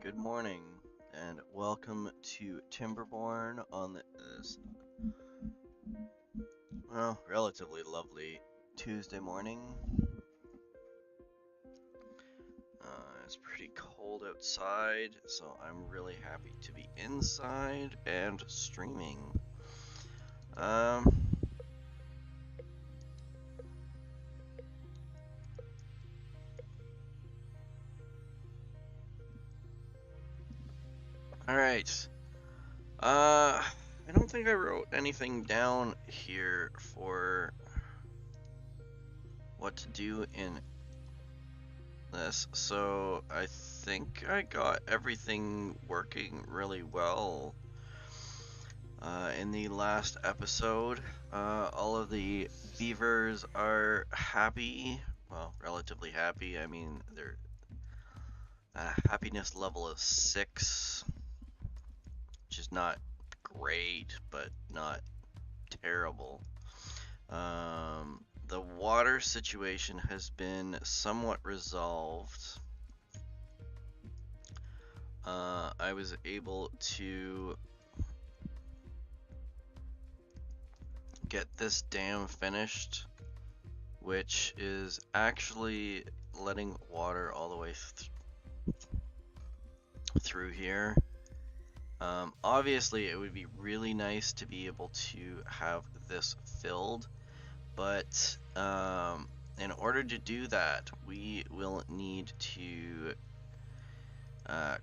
good morning, and welcome to Timberborn on this, relatively lovely Tuesday morning. It's pretty cold outside, so I'm really happy to be inside and streaming. Alright. I don't think I wrote anything down here for what to do in this, so I think I got everything working really well in the last episode. All of the beavers are happy, well, relatively happy. I mean, their happiness level is 6, which is not great, but not terrible. The water situation has been somewhat resolved. I was able to get this dam finished, which is actually letting water all the way through here. Obviously, it would be really nice to be able to have this filled, but in order to do that, we will need to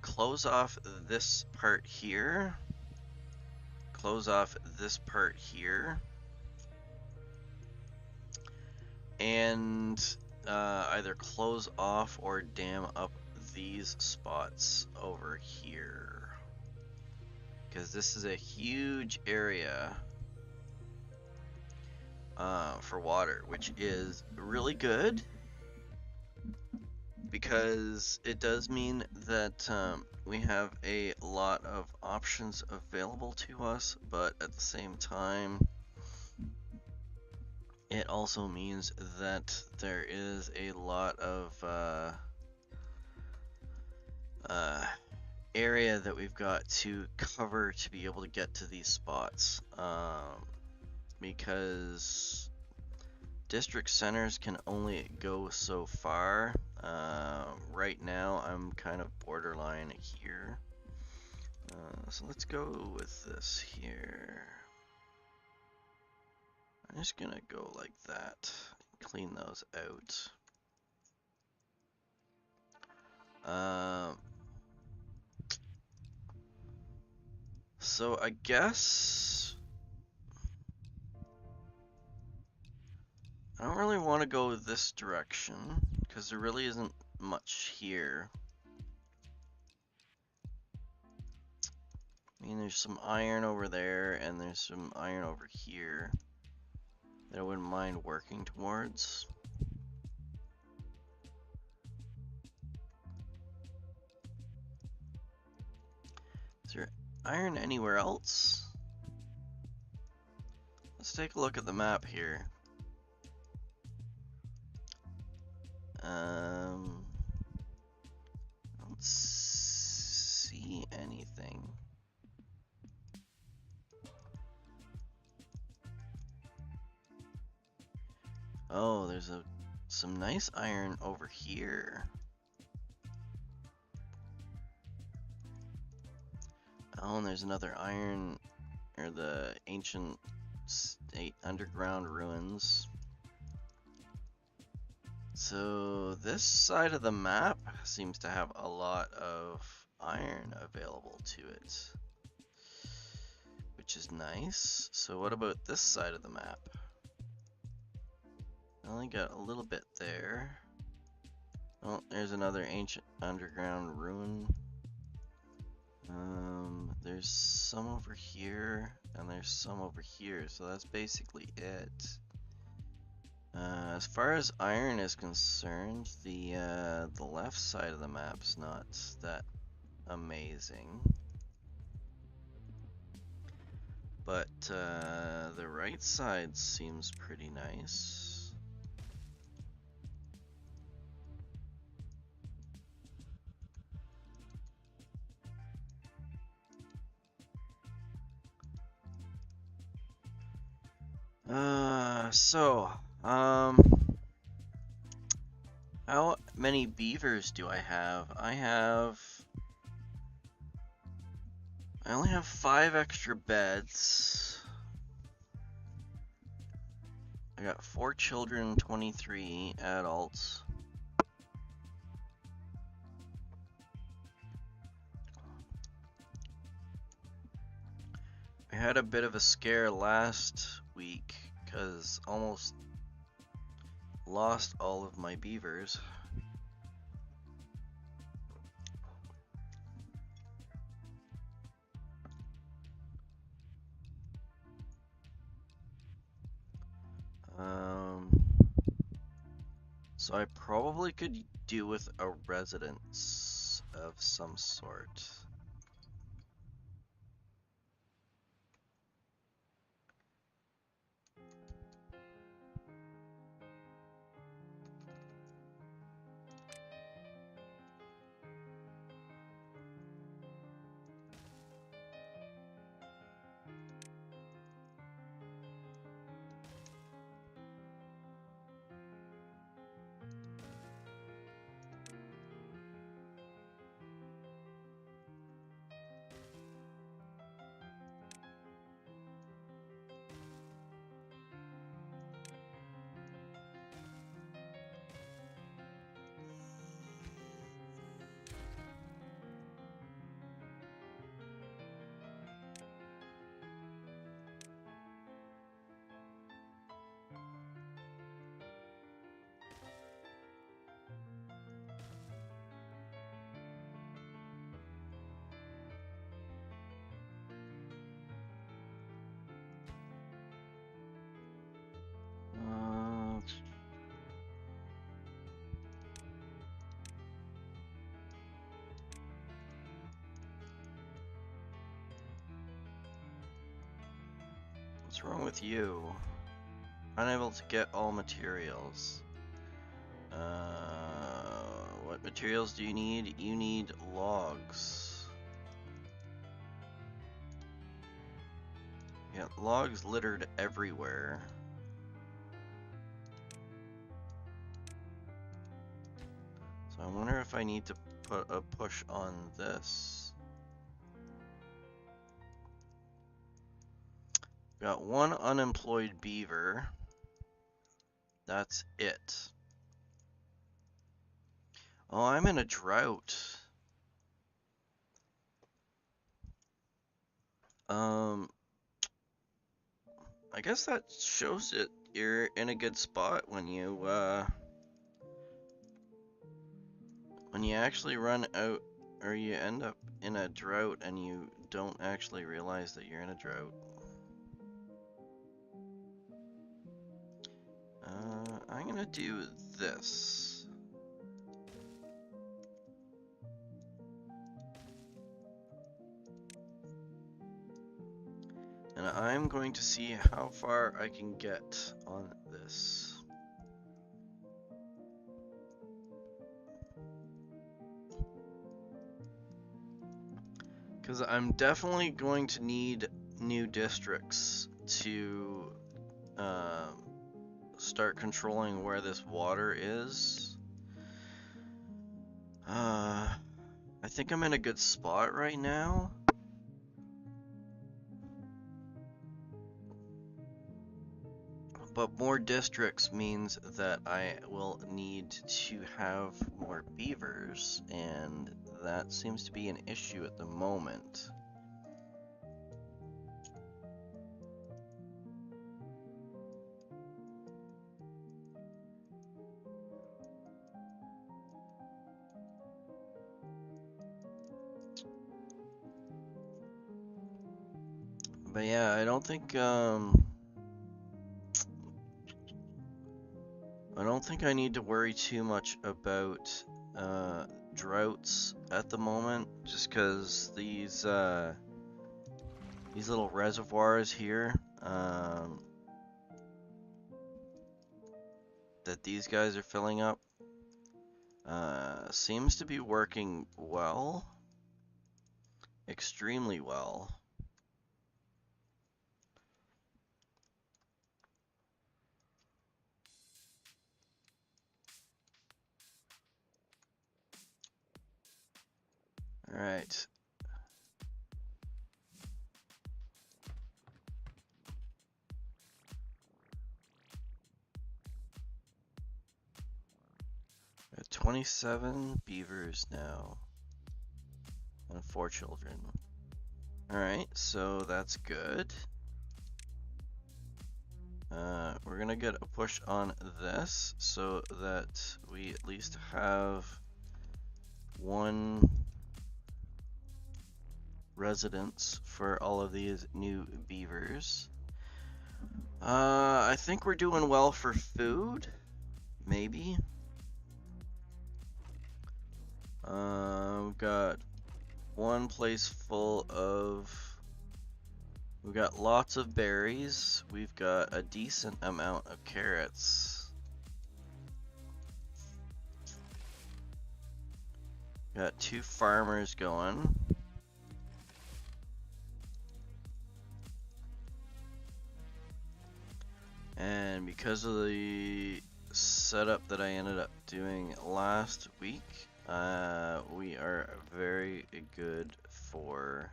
close off this part here, close off this part here, and either close off or dam up these spots over here, because this is a huge area for water, which is really good, because it does mean that we have a lot of options available to us, but at the same time, it also means that there is a lot of area that we've got to cover to be able to get to these spots, because district centers can only go so far. Right now I'm kind of borderline here, so let's go with this here. I'm just gonna go like that, clean those out. So I guess I don't really want to go this direction, because there really isn't much here. I mean, there's some iron over there, and there's some iron over here that I wouldn't mind working towards. Is there iron anywhere else? Let's take a look at the map here. I don't see anything. Oh, there's some nice iron over here. Oh, and there's another iron, or the ancient state underground ruins. So this side of the map seems to have a lot of iron available to it, which is nice. So what about this side of the map? I only got a little bit there. Oh, there's another ancient underground ruin. There's some over here, and there's some over here, so that's basically it. As far as iron is concerned, the left side of the map's not that amazing, but the right side seems pretty nice. So, how many beavers do I have? I only have 5 extra beds. I got 4 children, 23 adults. I had a bit of a scare last week because almost lost all of my beavers. So I probably could do with a residence of some sort. What's wrong with you? Unable to get all materials. What materials do you need? You need logs. Yeah, logs littered everywhere. So I wonder if I need to put a push on this. Got 1 unemployed beaver. That's it. Oh, I'm in a drought. I guess that shows it you're in a good spot when you actually run out or you end up in a drought and you don't actually realize that you're in a drought. I'm gonna do this. And I'm going to see how far I can get on this. Because I'm definitely going to need new districts to start controlling where this water is. I think I'm in a good spot right now. But more districts means that I will need to have more beavers, and that seems to be an issue at the moment. But yeah, I don't think I need to worry too much about droughts at the moment, just because these little reservoirs here that these guys are filling up seems to be working well, extremely well. All right. Got 27 beavers now. And 4 children. Alright, so that's good. We're gonna get a push on this so that we at least have 1 residence for all of these new beavers. I think we're doing well for food. Maybe. We've got 1 place full of... We've got lots of berries. We've got a decent amount of carrots. Got 2 farmers going. And because of the setup that I ended up doing last week, we are very good for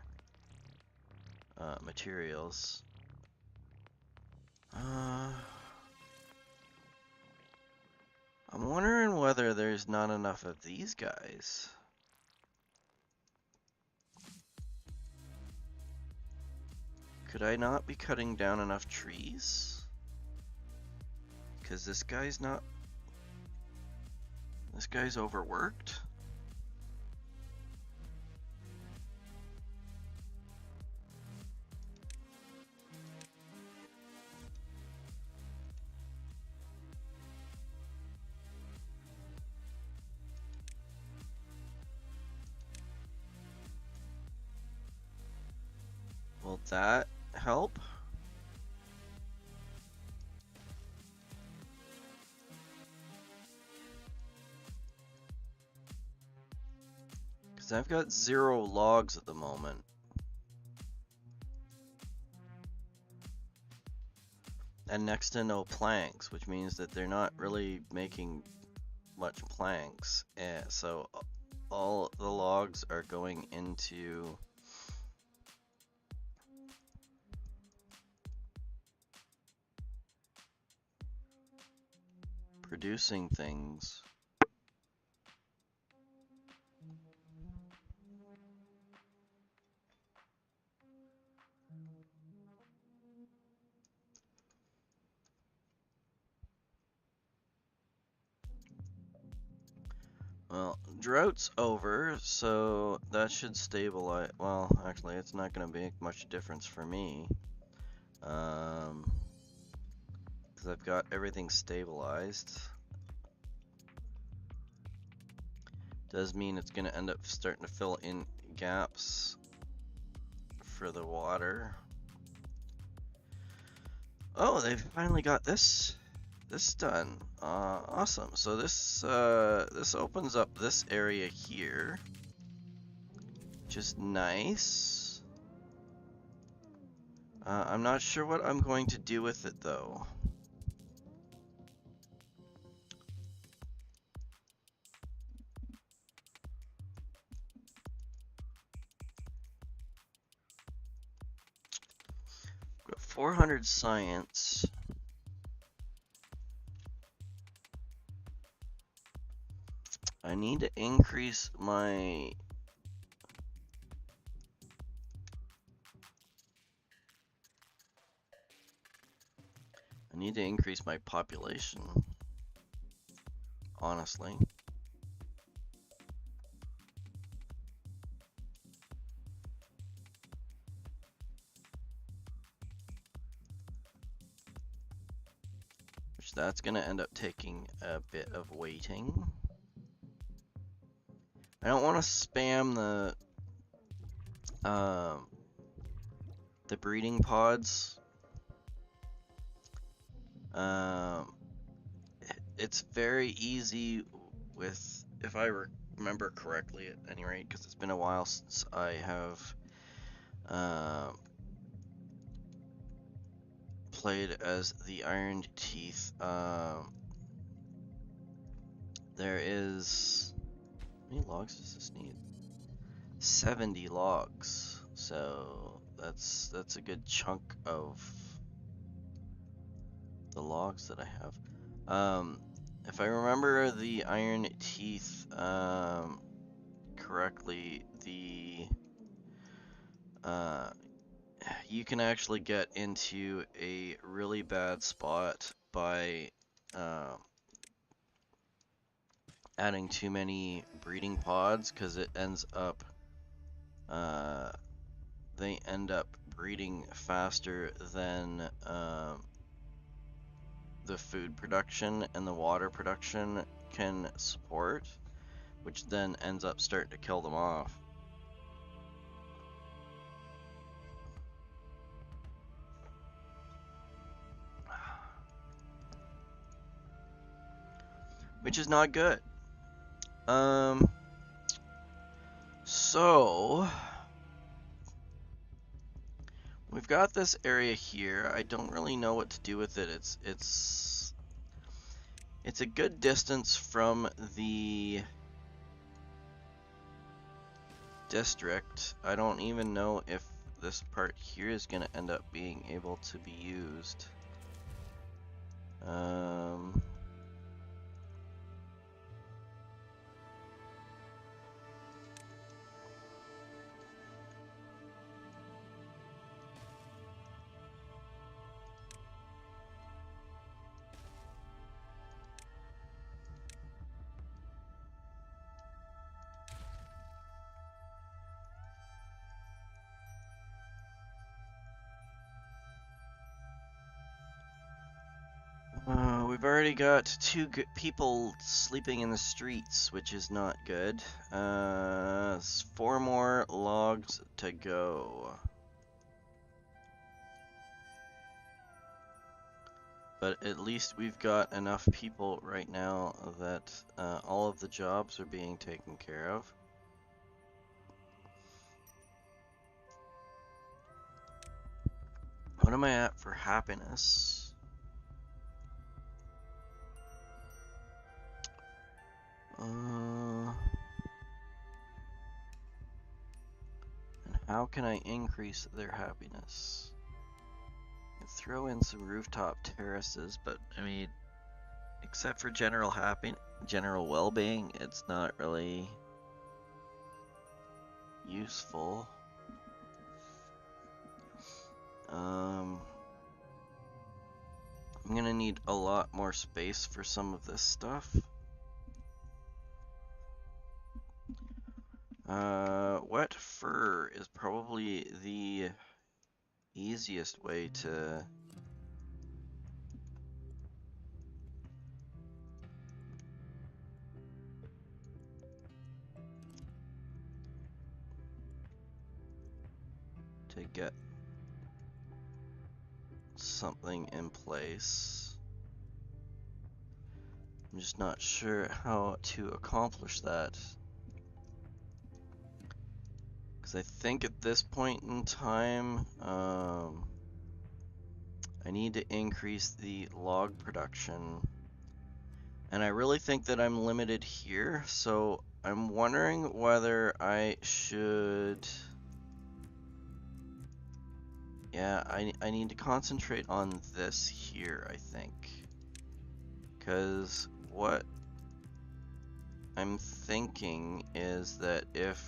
materials. I'm wondering whether there's not enough of these guys. Could I not be cutting down enough trees? Because this guy's overworked. Will that help? Because I've got 0 logs at the moment. And next to no planks, which means that they're not really making much planks. So all the logs are going into producing things. Well, drought's over, so that should stabilize. Well, actually, it's not going to make much difference for me. Because I've got everything stabilized. Does mean it's going to end up starting to fill in gaps for the water. Oh, they've finally got this done. Awesome. So this opens up this area here, which is nice. I'm not sure what I'm going to do with it though. Got 400 science. I need to increase my population, honestly. Which that's gonna end up taking a bit of waiting. I don't want to spam the breeding pods. It's very easy with, if I remember correctly at any rate, because it's been a while since I have played as the Iron Teeth. There is... How many logs does this need? 70 logs. So that's a good chunk of the logs that I have. If I remember the iron teeth correctly, you can actually get into a really bad spot by adding too many breeding pods, because it ends up they end up breeding faster than the food production and the water production can support, which then ends up starting to kill them off. Which is not good. So we've got this area here. I don't really know what to do with it. It's a good distance from the district. I don't even know if this part here is going to end up being able to be used. We've already got 2 people sleeping in the streets, which is not good. 4 more logs to go. But at least we've got enough people right now that all of the jobs are being taken care of. What am I at for happiness? And how can I increase their happiness? I throw in some rooftop terraces, but I mean, except for general well-being, it's not really useful. I'm gonna need a lot more space for some of this stuff. Wet fur is probably the easiest way to get something in place. I'm just not sure how to accomplish that. Because I think at this point in time, I need to increase the log production. And I really think that I'm limited here, so I'm wondering whether I should... Yeah, I need to concentrate on this here, I think. Because what I'm thinking is that if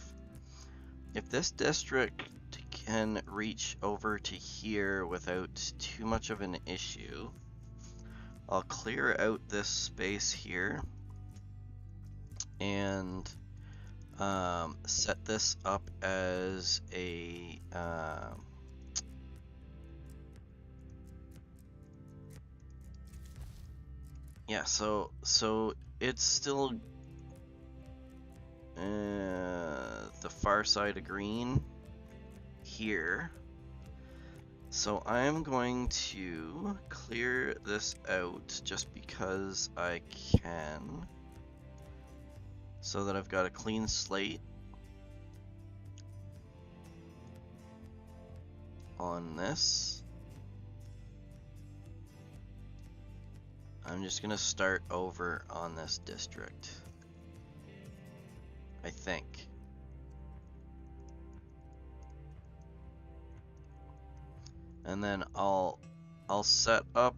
this district can reach over to here without too much of an issue, I'll clear out this space here and set this up as a yeah, so it's still the far side of green here. So I'm going to clear this out just because I can, so that I've got a clean slate on this. I'm just gonna start over on this district, I think. And then I'll set up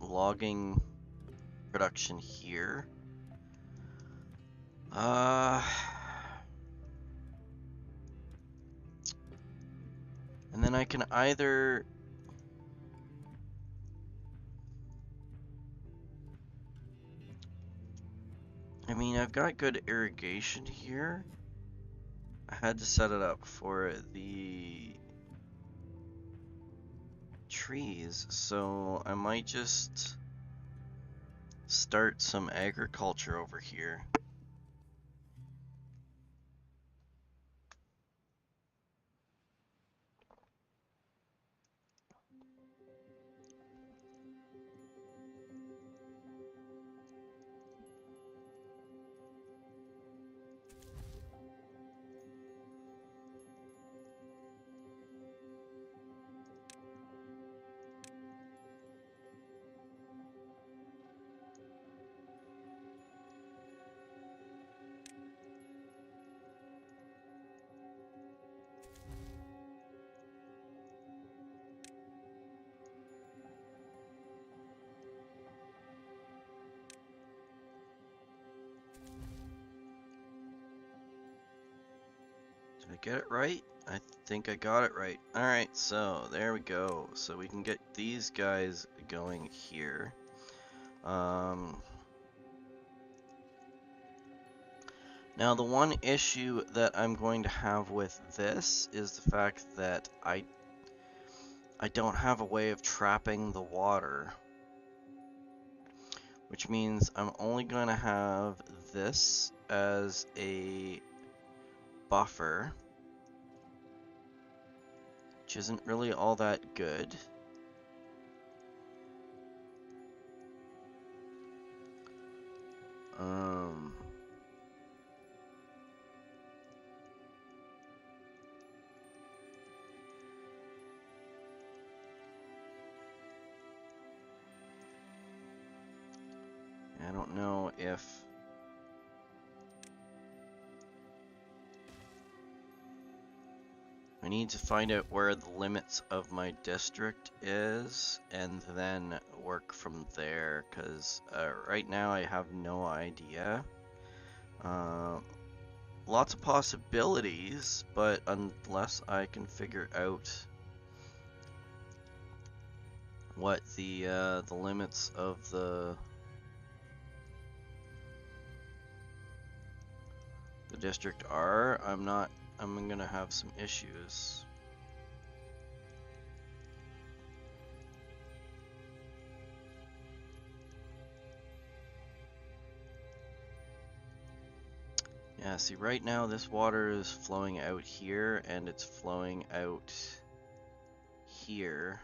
logging production here. And then I can either I mean, I've got good irrigation here. I had to set it up for the trees, so I might just start some agriculture over here. Did I get it right? I think I got it right. Alright, so there we go. So we can get these guys going here. Now the one issue that I'm going to have with this is the fact that I don't have a way of trapping the water. Which means I'm only going to have this as a buffer, which isn't really all that good. I don't know if I need to find out where the limits of my district is and then work from there, because right now I have no idea. Lots of possibilities, but unless I can figure out what the limits of the district are, I'm gonna have some issues. Yeah, see, right now this water is flowing out here and it's flowing out here,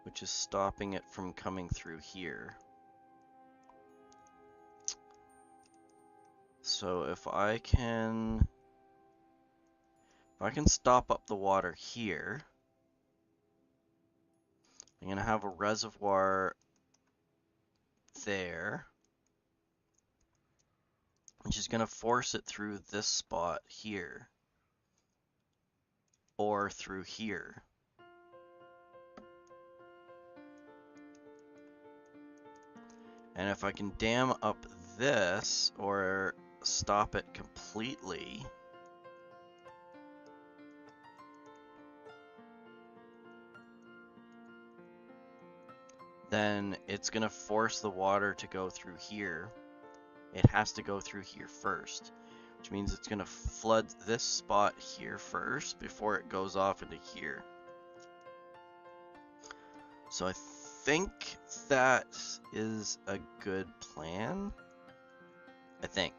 which is stopping it from coming through here. So if I can stop up the water here, I'm gonna have a reservoir there, which is gonna force it through this spot here, or through here. And if I can dam up this, or stop it completely, then it's gonna force the water to go through here. It has to go through here first, which means it's gonna flood this spot here first before it goes off into here. So I think that is a good plan. I think.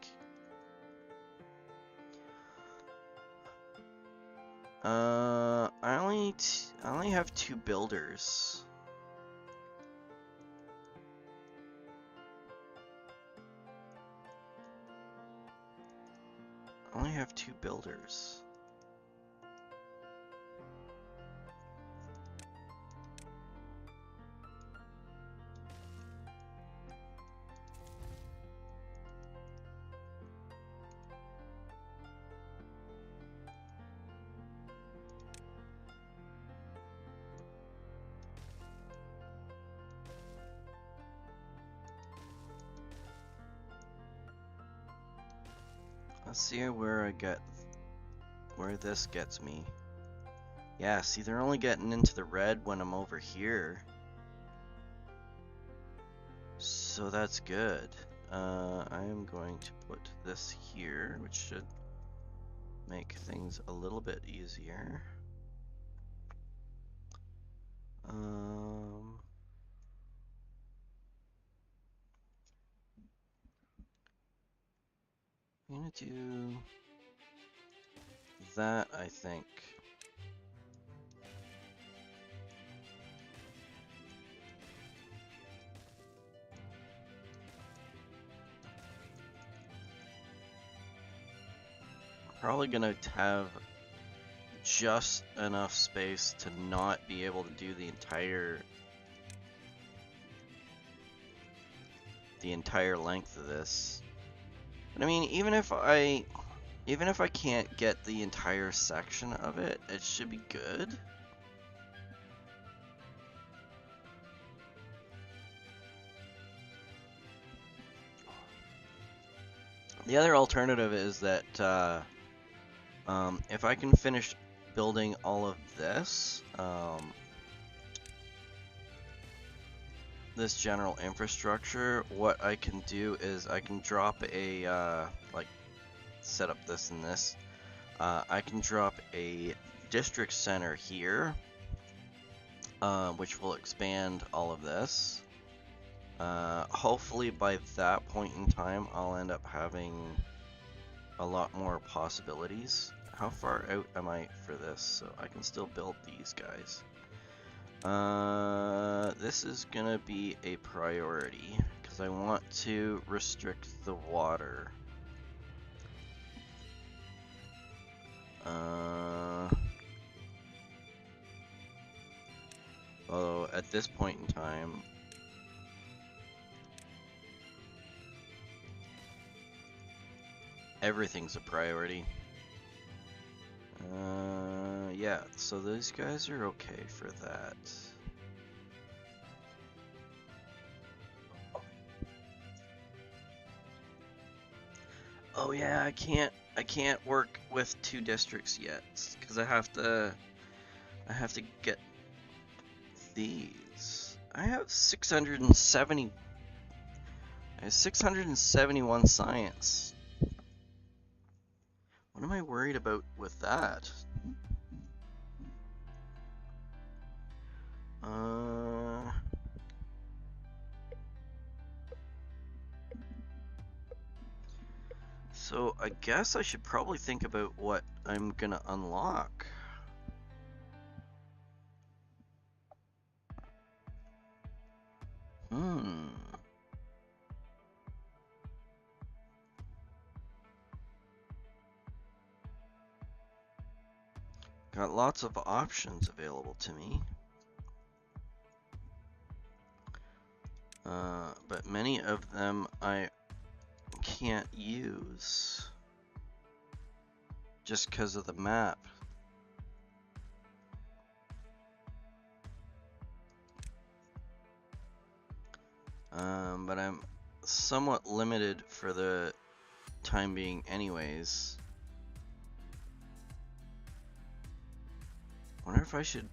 I only have 2 builders. I only have 2 builders. Let's see where this gets me. Yeah, see, they're only getting into the red when I'm over here. So that's good. I am going to put this here, which should make things a little bit easier. I'm gonna do that, I think. Probably gonna have just enough space to not be able to do the entire length of this. But I mean, even if I can't get the entire section of it, it should be good. The other alternative is that if I can finish building all of this, this general infrastructure, what I can do is I can drop a, like, set up this and this. I can drop a district center here, which will expand all of this. Hopefully by that point in time, I'll end up having a lot more possibilities. How far out am I for this? So I can still build these guys. This is gonna be a priority because I want to restrict the water. Although at this point in time, everything's a priority. Yeah, so those guys are okay for that. Oh yeah, I can't work with 2 districts yet because I have to get these. I have 671 science. What am I worried about with that? So I guess I should probably think about what I'm gonna unlock. Got lots of options available to me. But many of them I can't use just because of the map. But I'm somewhat limited for the time being anyways. Wonder if I should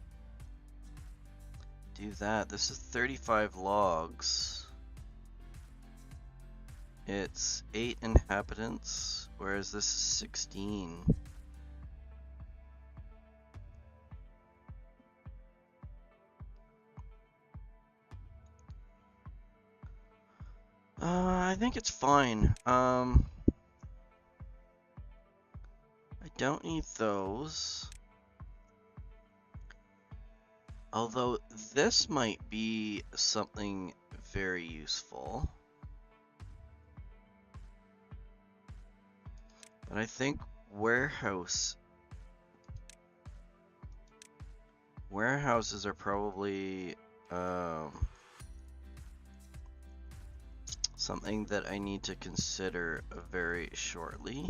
do that. This is 35 logs. It's 8 inhabitants, whereas this is 16. I think it's fine. I don't need those. Although this might be something very useful. But I think warehouses are probably something that I need to consider very shortly.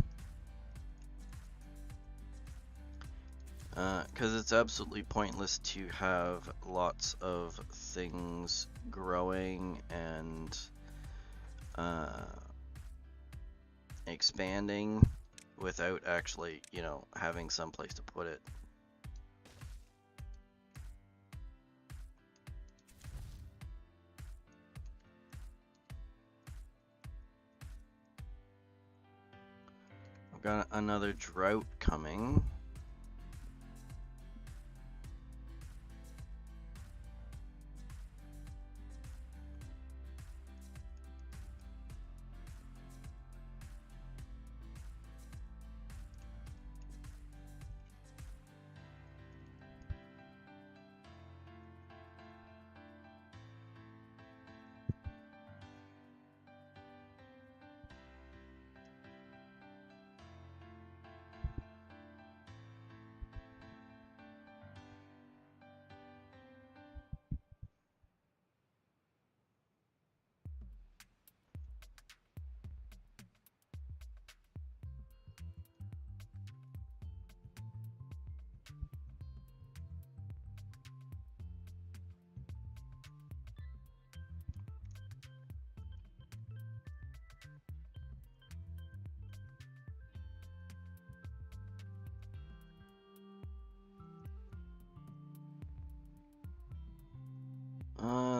Because it's absolutely pointless to have lots of things growing and expanding without actually, you know, having some place to put it. I've got another drought coming.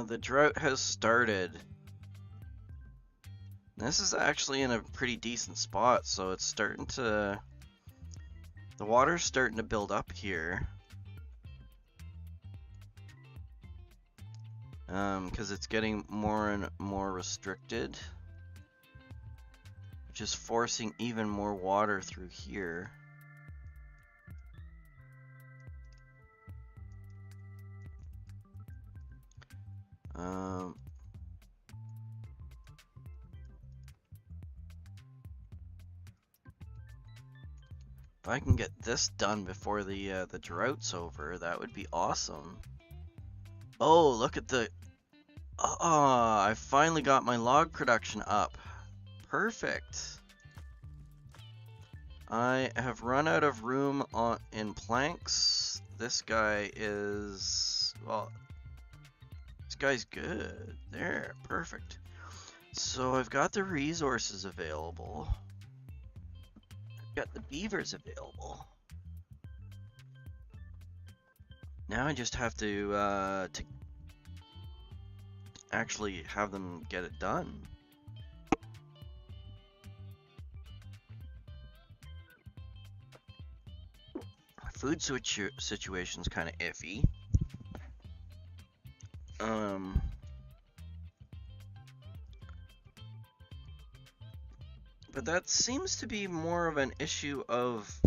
The drought has started. This is actually in a pretty decent spot, so it's starting to... The water's starting to build up here. Because it's getting more and more restricted, which is forcing even more water through here. If I can get this done before the drought's over, that would be awesome. Oh, look at the... I finally got my log production up. Perfect. I have run out of room in planks. This guy is... Well, this guy's good. There, perfect. So I've got the resources available. Got the beavers available. Now I just have to actually have them get it done. Food situation's kind of iffy. But that seems to be more of an issue of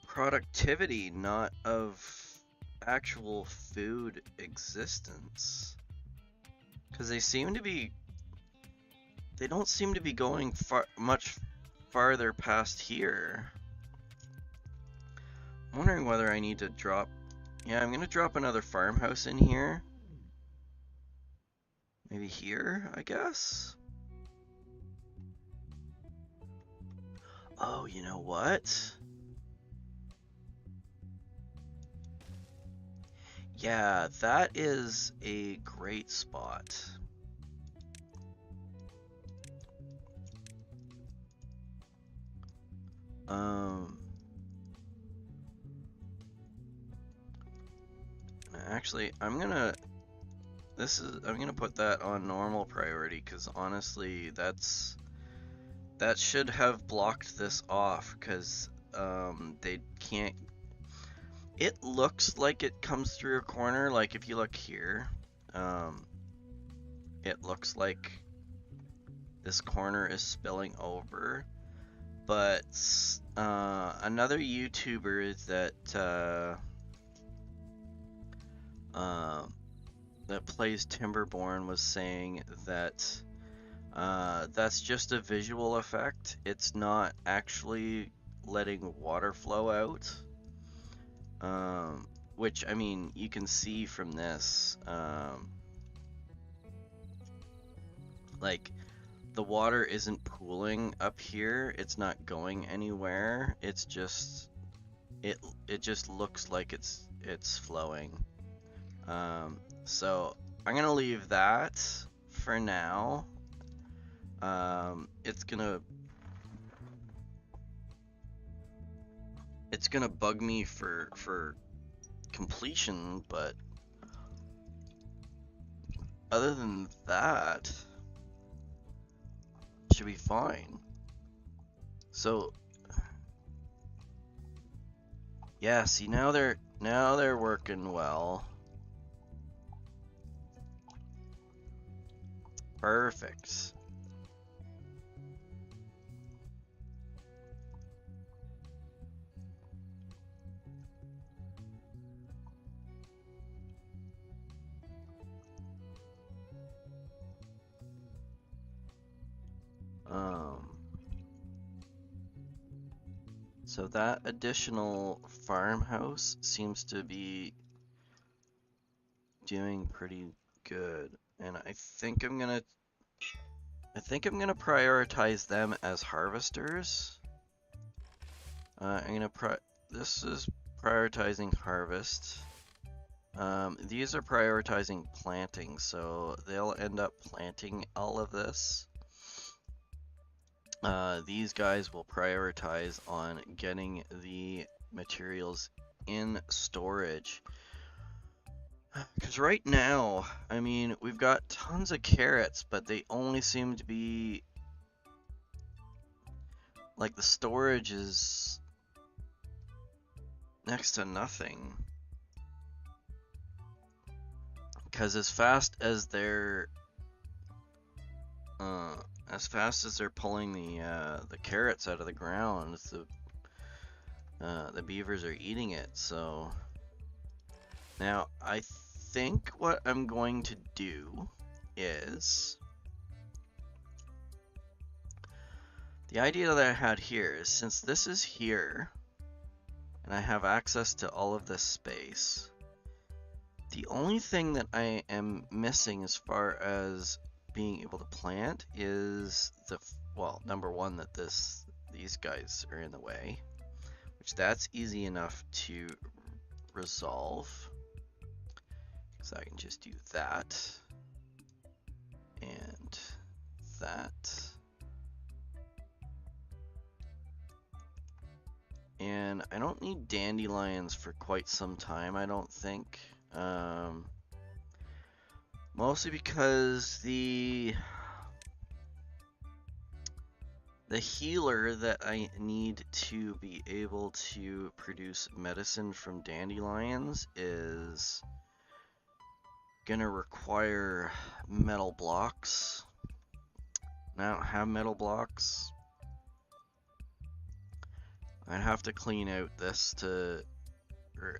productivity, not of actual food existence. Because they don't seem to be going much farther past here. I'm wondering whether I need to drop... Yeah, I'm going to drop another farmhouse in here. Maybe here, I guess? Oh, you know what? Yeah, that is a great spot. Actually, I'm gonna put that on normal priority, because honestly, that should have blocked this off, because they can't... It looks like it comes through a corner, like if you look here, it looks like this corner is spilling over, but another YouTuber that plays Timberborn was saying that that's just a visual effect. It's not actually letting water flow out. Which, I mean, you can see from this. Like, the water isn't pooling up here. It's not going anywhere. It's just... It just looks like it's flowing. So I'm gonna leave that for now. It's gonna bug me for completion, but other than that, should be fine. So yeah, see now they're working well. Perfect. So that additional farmhouse seems to be doing pretty good, and I think I'm gonna prioritize them as harvesters. This is prioritizing harvest. These are prioritizing planting, so they'll end up planting all of this. These guys will prioritize on getting the materials in storage. Because right now, I mean, we've got tons of carrots, but they only seem to be... Like, the storage is next to nothing. Because as fast as they're pulling the carrots out of the ground, the beavers are eating it. So now I think what I'm going to do is, the idea that I had here is, since this is here and I have access to all of this space, the only thing that I am missing as far as being able to plant is well, number one, that these guys are in the way, which that's easy enough to resolve, so I can just do that and that, and I don't need dandelions for quite some time, I don't think. Mostly because the healer that I need to be able to produce medicine from dandelions is gonna require metal blocks. And I don't have metal blocks. I'd have to clean out this or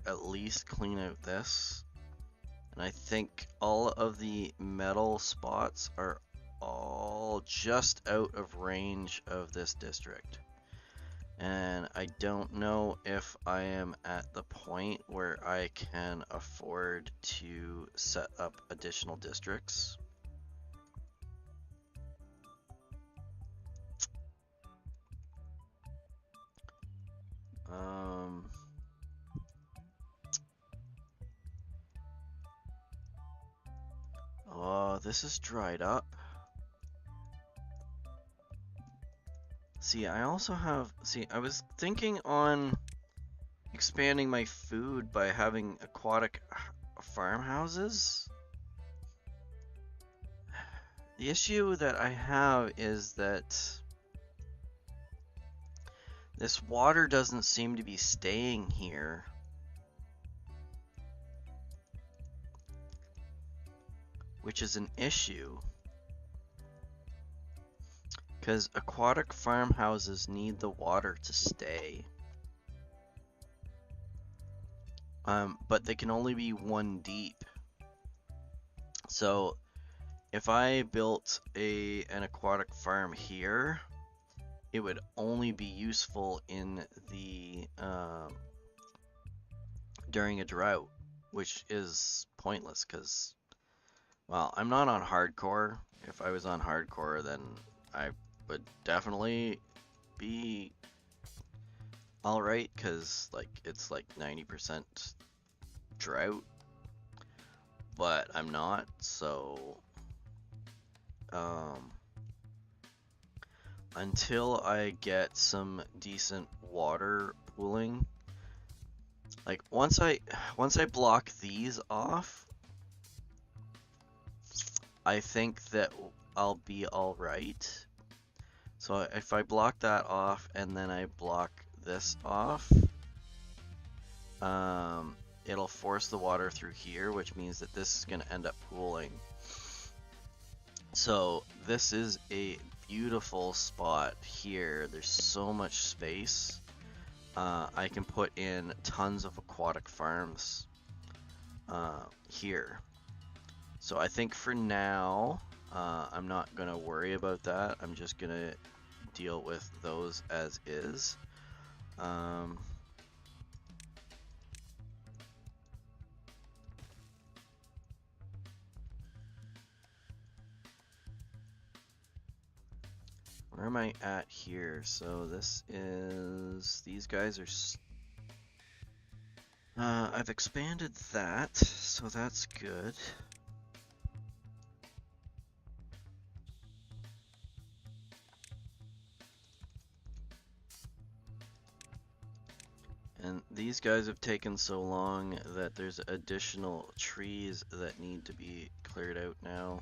at least clean out this. And I think all of the metal spots are all just out of range of this district. And I don't know if I am at the point where I can afford to set up additional districts. Oh, this is dried up. See, I also have... See, I was thinking on expanding my food by having aquatic farmhouses. The issue that I have is that this water doesn't seem to be staying here. Which is an issue. Because aquatic farmhouses need the water to stay. But they can only be 1 deep. So if I built an aquatic farm here, it would only be useful in the during a drought, which is pointless because, well, I'm not on hardcore. If I was on hardcore, then I would definitely be alright, because like it's like 90% drought, but I'm not, so until I get some decent water pooling. Like once I block these off, I think that I'll be all right. So if I block that off and then I block this off, it'll force the water through here, which means that this is going to end up pooling. So this is a beautiful spot here. There's so much space. I can put in tons of aquatic farms here. So I think for now, I'm not going to worry about that. I'm just going to deal with those as is. Where am I at here? So this is, these guys are, I've expanded that, so that's good. And these guys have taken so long that there's additional trees that need to be cleared out now.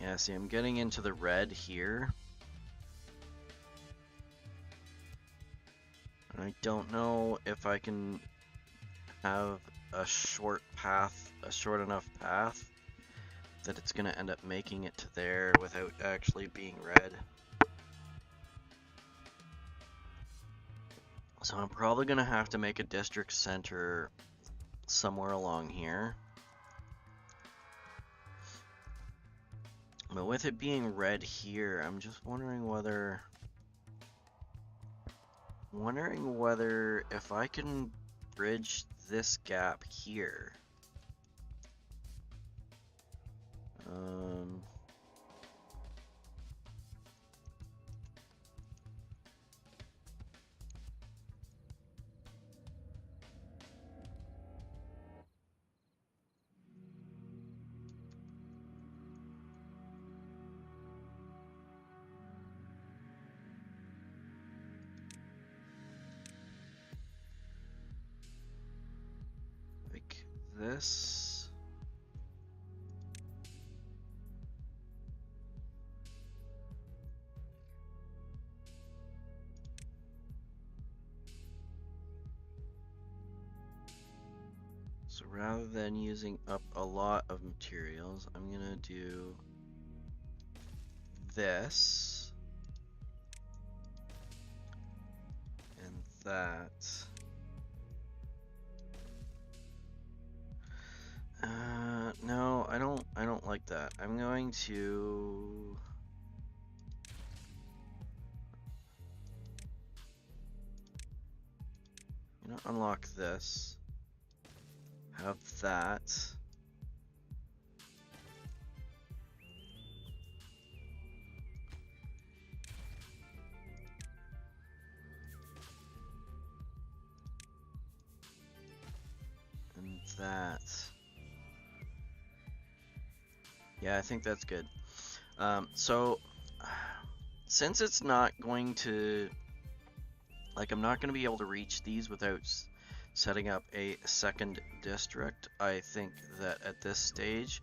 Yeah, see, I'm getting into the red here. And I don't know if I can have a short enough path that it's gonna end up making it to there without actually being red. So I'm probably gonna have to make a district center somewhere along here. But with it being red here, I'm just wondering whether if I can bridge this gap here. Like this. So rather than using up a lot of materials, I'm gonna do this and that. No, I don't like that. I'm going to unlock this. Have that. And that. Yeah, I think that's good. So, since it's not going to, like, I'm not going to be able to reach these without setting up a second district, I think that at this stage,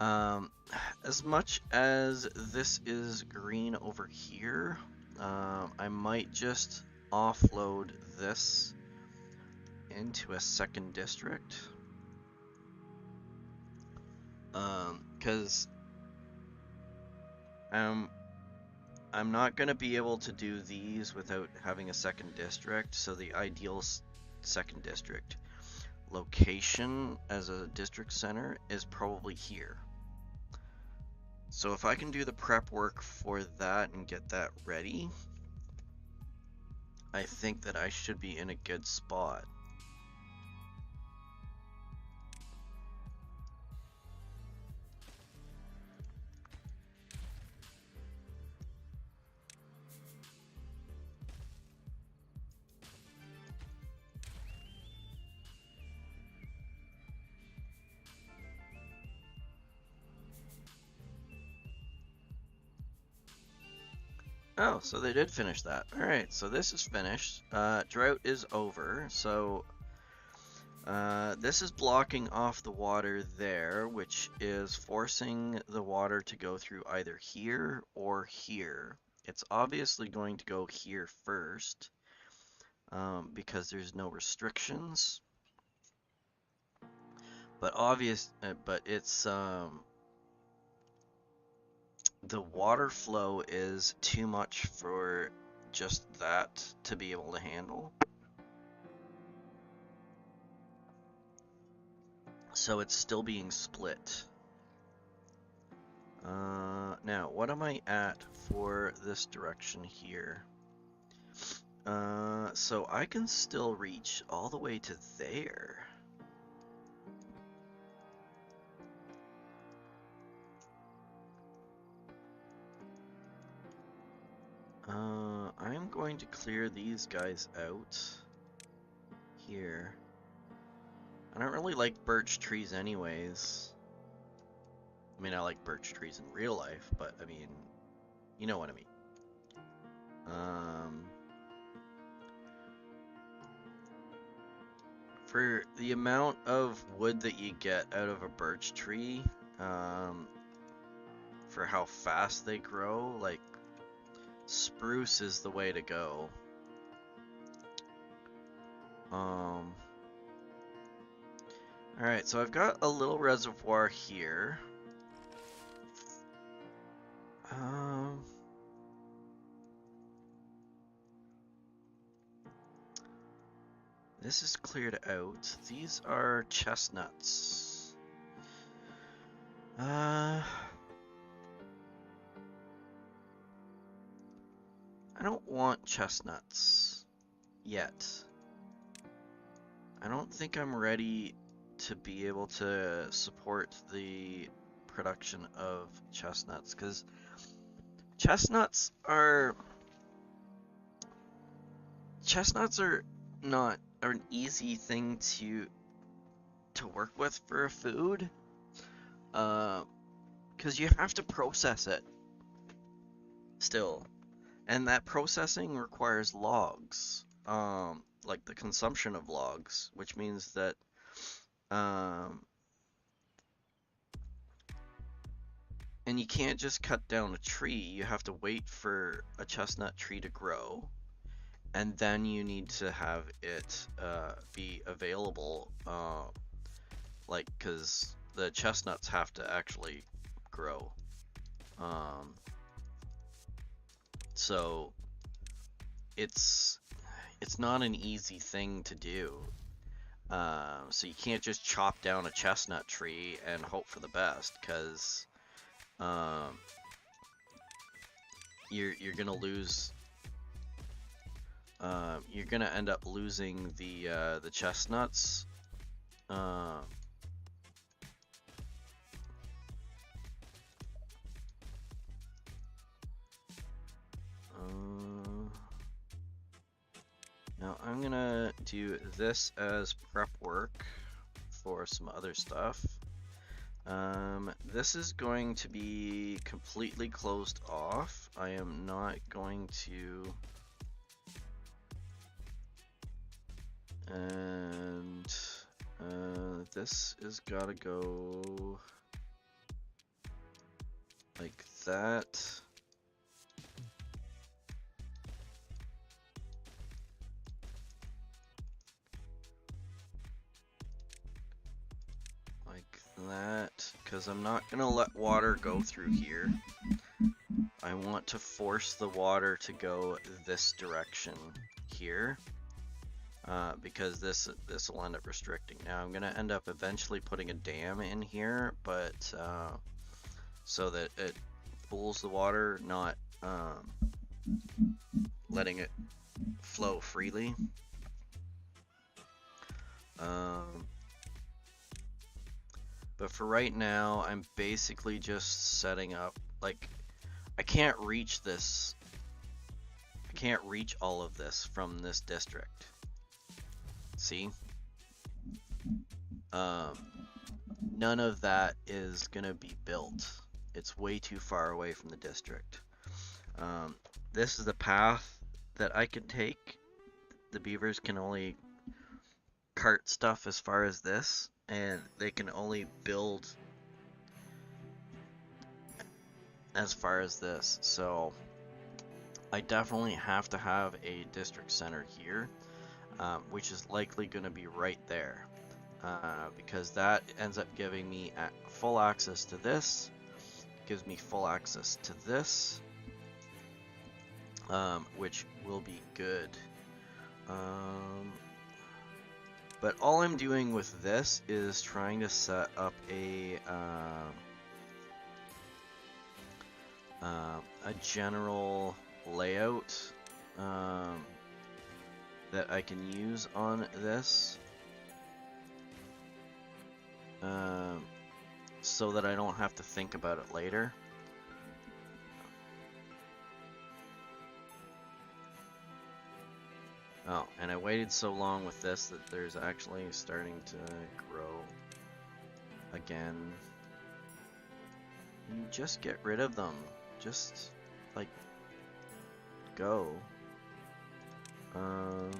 as much as this is green over here, I might just offload this into a second district. Because I'm not going to be able to do these without having a second district, so the ideal second district location as a district center is probably here. So if I can do the prep work for that and get that ready, I think that I should be in a good spot. Oh, so they did finish that. Alright, so this is finished. Drought is over, so this is blocking off the water there, which is forcing the water to go through either here or here. It's obviously going to go here first, because there's no restrictions. But it's the water flow is too much for just that to be able to handle. So it's still being split. Now, what am I at for this direction here? So I can still reach all the way to there. I'm going to clear these guys out here. I don't really like birch trees anyways. I mean, I like birch trees in real life, but I mean, you know what I mean. For the amount of wood that you get out of a birch tree, for how fast they grow, like, spruce is the way to go. Alright, so I've got a little reservoir here. This is cleared out. These are chestnuts. I don't want chestnuts yet. I don't think I'm ready to be able to support the production of chestnuts, because chestnuts are not an easy thing to work with for a food, because you have to process it still, and that processing requires logs, like the consumption of logs, which means that and you can't just cut down a tree. You have to wait for a chestnut tree to grow, and then you need to have it be available, like, because the chestnuts have to actually grow. So it's not an easy thing to do. So you can't just chop down a chestnut tree and hope for the best, because you're gonna lose. You're gonna end up losing the chestnuts. Now I'm gonna do this as prep work for some other stuff. This is going to be completely closed off. I am not going to, and this is gotta go like that. That, because I'm not gonna let water go through here. I want to force the water to go this direction here, because this will end up restricting. Now I'm gonna end up eventually putting a dam in here, but so that it pools the water, not letting it flow freely. But for right now, I'm basically just setting up, like, I can't reach this. I can't reach all of this from this district. See? None of that is gonna be built. It's way too far away from the district. this is the path that I can take. The beavers can only cart stuff as far as this, and they can only build as far as this. So I definitely have to have a district center here, which is likely going to be right there, because that ends up giving me full access to this, gives me full access to this, which will be good. But all I'm doing with this is trying to set up a general layout that I can use on this, so that I don't have to think about it later. Oh, and I waited so long with this that there's actually starting to grow again. You just get rid of them. Just, like, go. Yeah,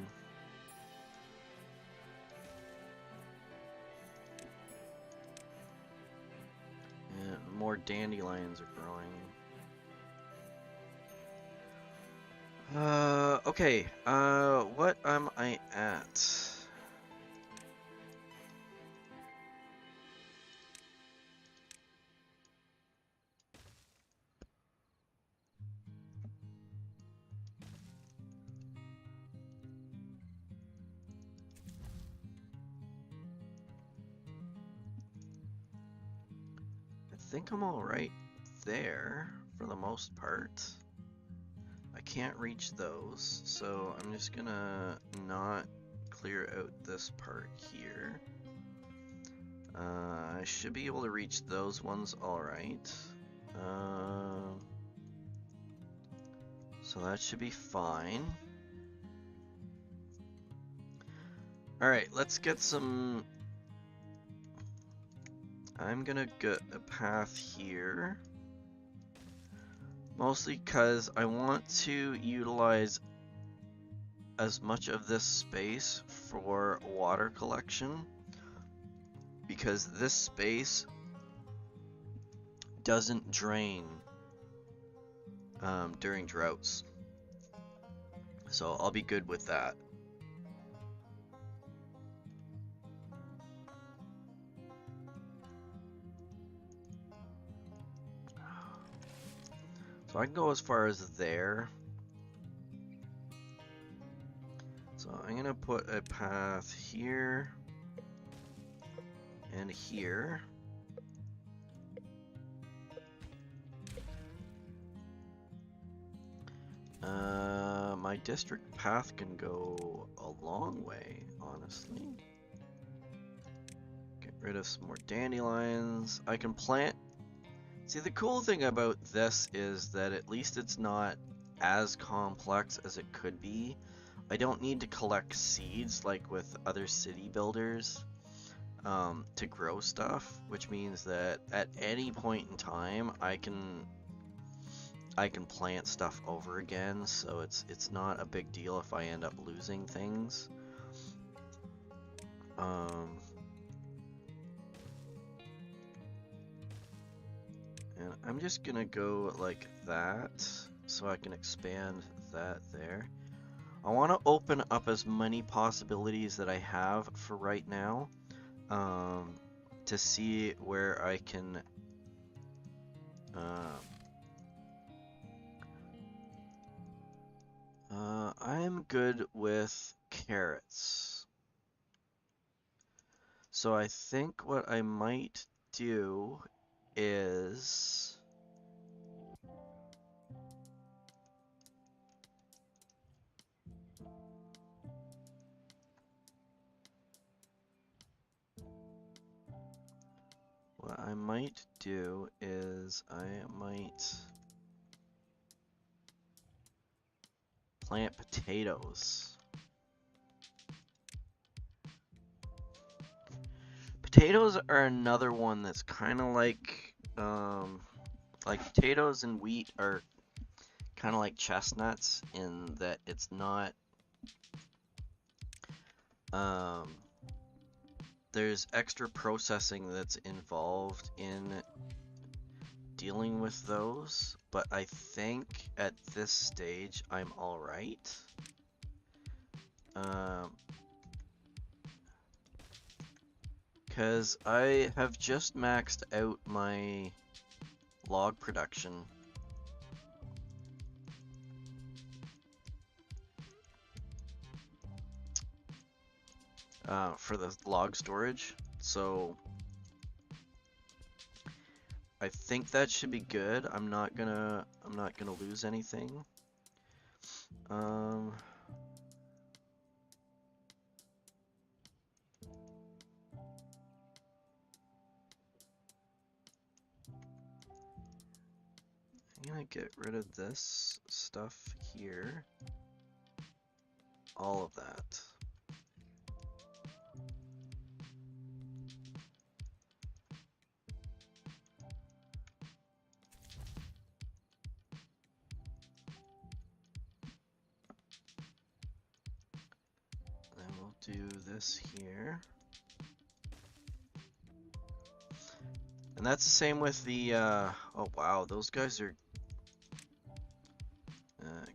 more dandelions are growing. Okay, what am I at? I think I'm alright there, for the most part. I can't reach those, so I'm just gonna not clear out this part here. I should be able to reach those ones alright. So that should be fine. Alright, let's get some... I'm gonna get a path here. Mostly because I want to utilize as much of this space for water collection, because this space doesn't drain during droughts. So I'll be good with that. So I can go as far as there. So I'm gonna put a path here and here. My district path can go a long way, honestly. Get rid of some more dandelions. I can plant. See, the cool thing about this is that at least it's not as complex as it could be. I don't need to collect seeds like with other city builders to grow stuff, which means that at any point in time I can plant stuff over again, so it's not a big deal if I end up losing things. And I'm just gonna go like that, so I can expand that there. I want to open up as many possibilities that I have for right now, to see where I can I'm good with carrots. So I think what I might do is I might plant potatoes. Potatoes are another one that's kind of like potatoes and wheat are kind of like chestnuts in that it's not there's extra processing that's involved in dealing with those, but I think at this stage I'm all right. Because I have just maxed out my log production. For the log storage, so I think that should be good. I'm not gonna lose anything. I'm gonna get rid of this stuff here. All of that. Then we'll do this here. And that's the same with the, oh wow, those guys are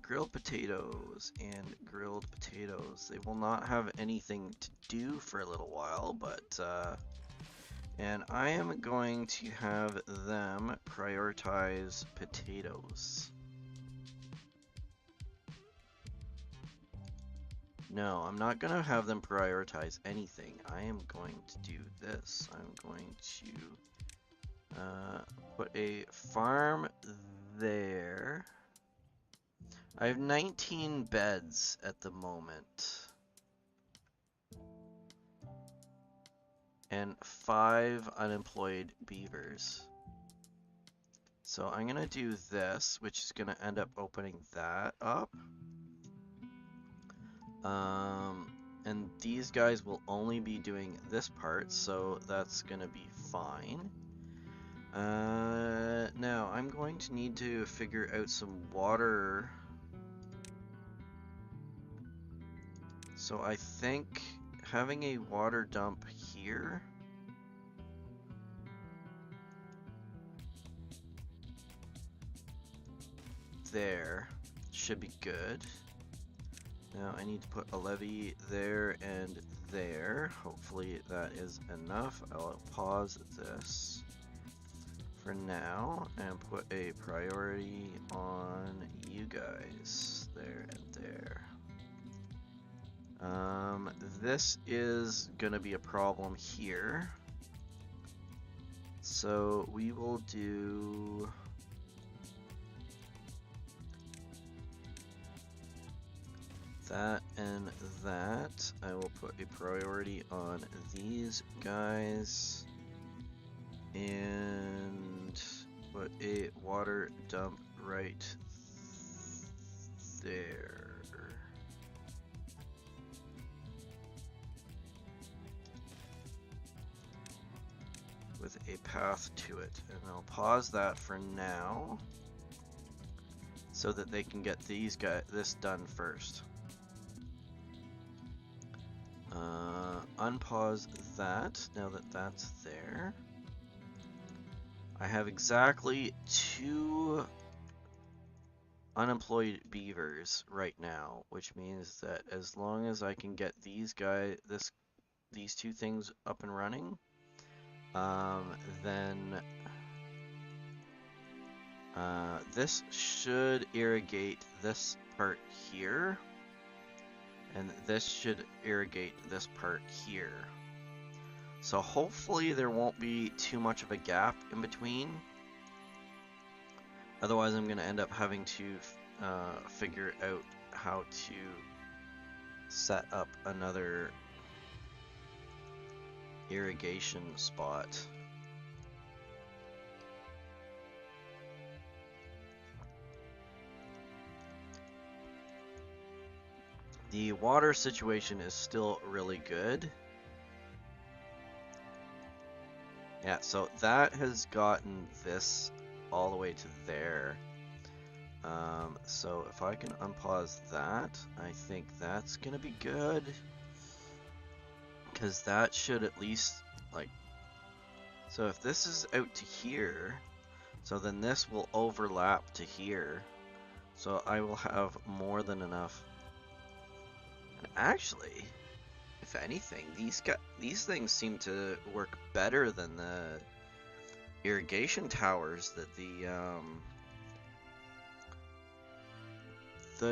grilled potatoes and grilled potatoes. They will not have anything to do for a little while, but, and I am going to have them prioritize potatoes. No, I'm not going to have them prioritize anything. I am going to do this. I'm going to put a farm there. I have 19 beds at the moment. And 5 unemployed beavers. So I'm going to do this, which is going to end up opening that up. And these guys will only be doing this part, so that's going to be fine. Now, I'm going to need to figure out some water. So I think having a water dump here there should be good. Now I need to put a levee there and there. Hopefully that is enough. I'll pause this for now and put a priority on you guys there and there. This is gonna be a problem here. So we will do that and that. I will put a priority on these guys and put a water dump right there. With a path to it. And I'll pause that for now so that they can get this done first. Unpause that now that that's there. I have exactly 2 unemployed beavers right now, which means that as long as I can get these 2 things up and running, then this should irrigate this part here, and this should irrigate this part here. So hopefully there won't be too much of a gap in between. Otherwise I'm going to end up having to figure out how to set up another irrigation spot. The water situation is still really good. Yeah, so that has gotten this all the way to there. So if I can unpause that, I think that's gonna be good. Because that should at least, like, so if this is out to here, so then this will overlap to here. So I will have more than enough. And actually, if anything, these things seem to work better than the irrigation towers that the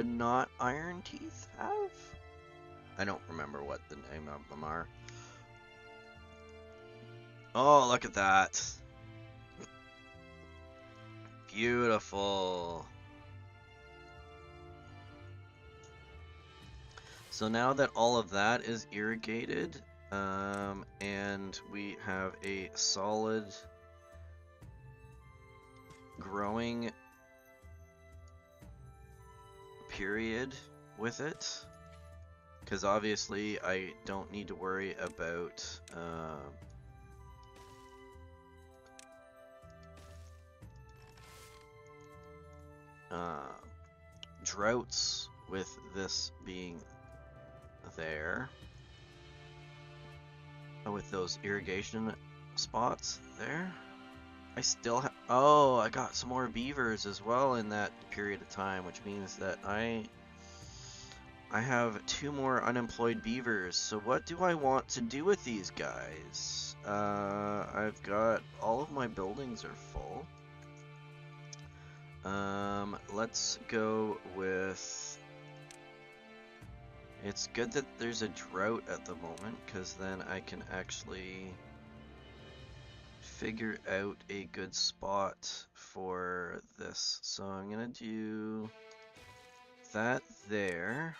not iron teeth have. I don't remember what the name of them are. Oh, look at that. Beautiful. So now that all of that is irrigated, and we have a solid growing period with it, because obviously I don't need to worry about droughts with this being there, with those irrigation spots there. I still have, oh, I got some more beavers as well in that period of time, which means that I have 2 more unemployed beavers. So what do I want to do with these guys? I've got, all of my buildings are full. Let's go with, it's good that there's a drought at the moment, because then I can actually figure out a good spot for this. So I'm gonna do that there.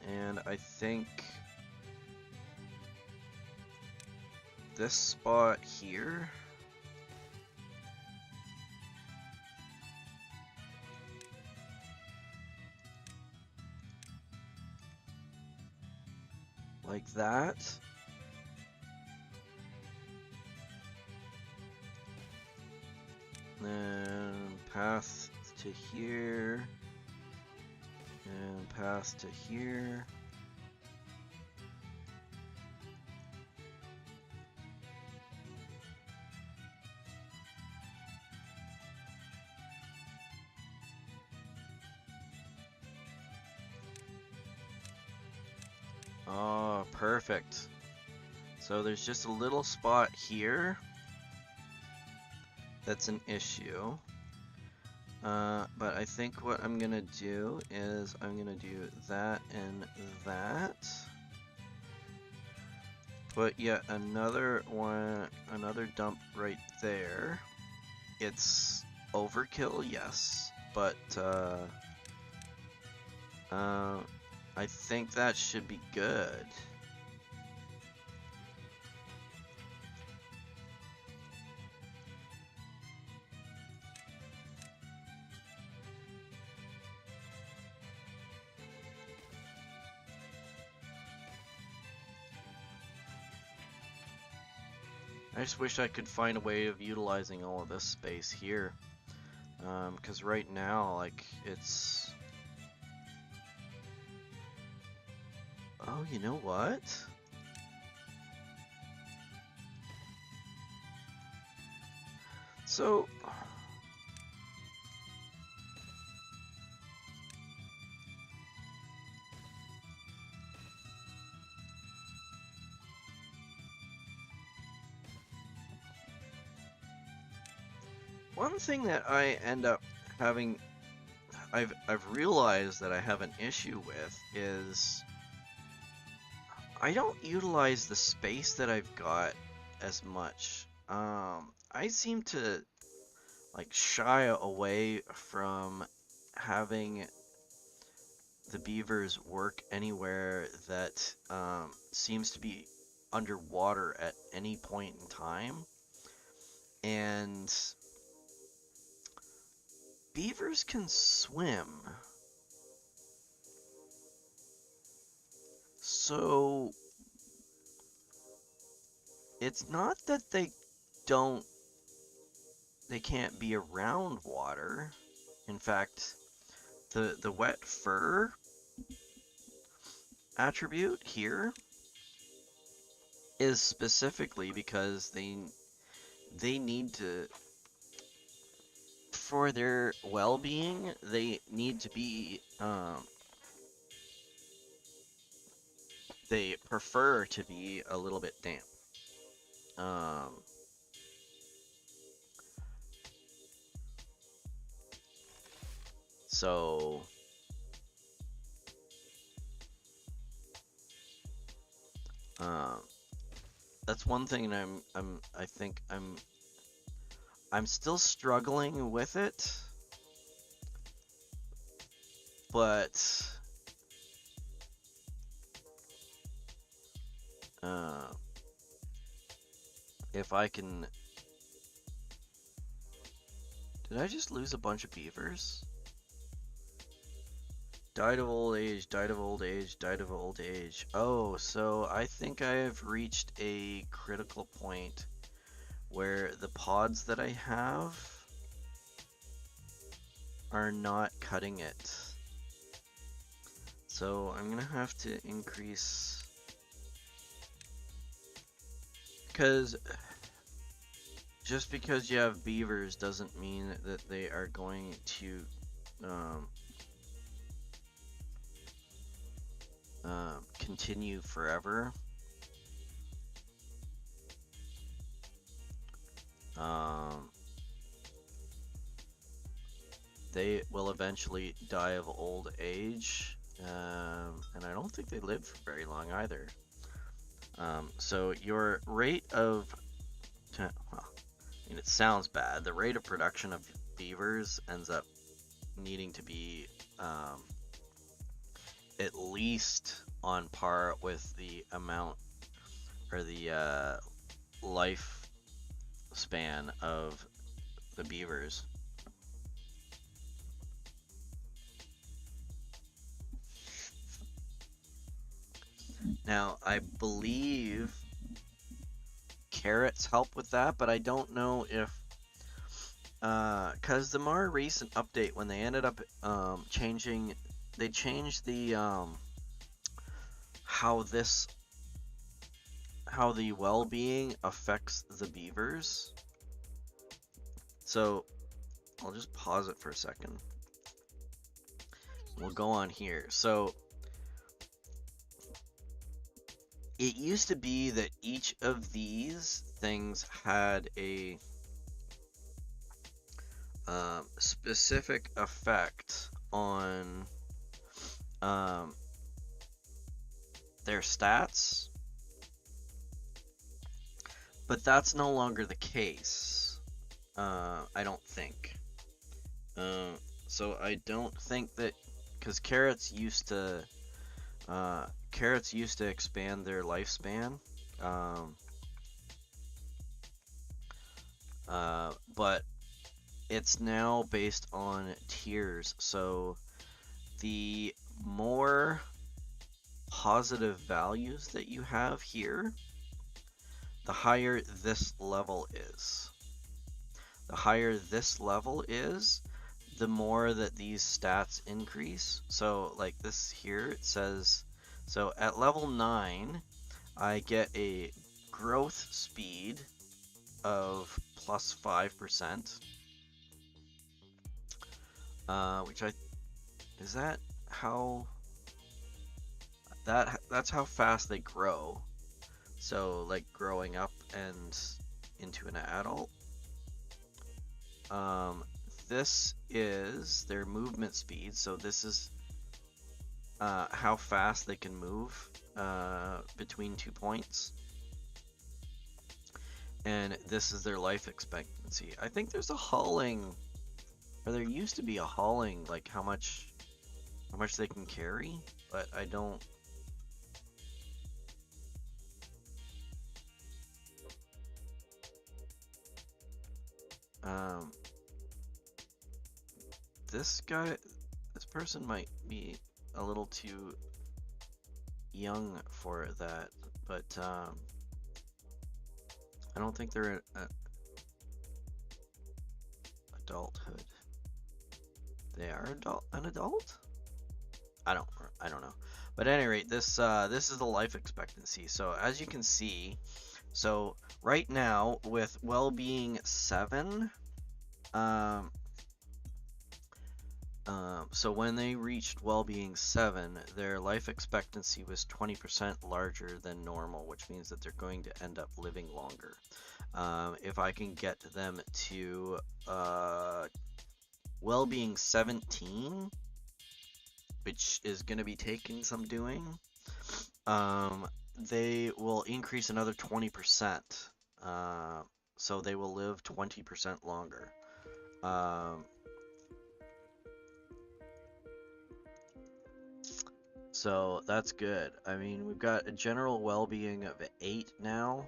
And I think this spot here, like that. Then path to here, and path to here. Oh, perfect. So there's just a little spot here that's an issue. But I think what I'm gonna do is I'm gonna do that and that. Put yet another one, another dump right there. It's overkill, yes, but I think that should be good. I just wish I could find a way of utilizing all of this space here. Because right now, like, it's... Oh, you know what? So... One thing that I end up having, I've realized that I have an issue with is I don't utilize the space that I've got as much. I seem to like shy away from having the beavers work anywhere that seems to be underwater at any point in time. And beavers can swim. So it's not that don't they can't be around water. In fact, the wet fur attribute here is specifically because they need to, for their well-being, they need to be they prefer to be a little bit damp. Um, so um, that's one thing, and I think I'm still struggling with it, but uh, if I can, did I just lose a bunch of beavers? Died of old age, died of old age, died of old age. Oh, so I think I have reached a critical point where the pods that I have are not cutting it. So I'm gonna have to increase, because just because you have beavers doesn't mean that they are going to continue forever. They will eventually die of old age, and I don't think they live for very long either. So your rate of, well, I mean, it sounds bad. The rate of production of beavers ends up needing to be at least on par with the amount, or the life span of the beavers. Now, I believe carrots help with that, but I don't know if, because the more recent update, when they ended up changing, they changed the how the well-being affects the beavers. So I'll just pause it for a second. We'll go on here. So it used to be that each of these things had a specific effect on their stats, but that's no longer the case. I don't think. So I don't think that, because carrots used to expand their lifespan, but it's now based on tiers. So the more positive values that you have here, the higher this level is. The higher this level is, the more that these stats increase. So like this here, it says, so at level 9, I get a growth speed of plus 5%, which is that how, that's how fast they grow. So like growing up and into an adult. This is their movement speed, so this is how fast they can move between 2 points. And this is their life expectancy. I think there's a hauling, or there used to be a hauling, like how much they can carry, but I don't. This person might be a little too young for that, but I don't think they're adulthood. They are an adult? I don't know. But at any rate, this is the life expectancy. So as you can see, so right now with well-being 7, um, so when they reached well-being 7, their life expectancy was 20% larger than normal, which means that they're going to end up living longer. If I can get them to well-being 17, which is going to be taking some doing, they will increase another 20%. So they will live 20% longer. So that's good. I mean, we've got a general well-being of 8 now.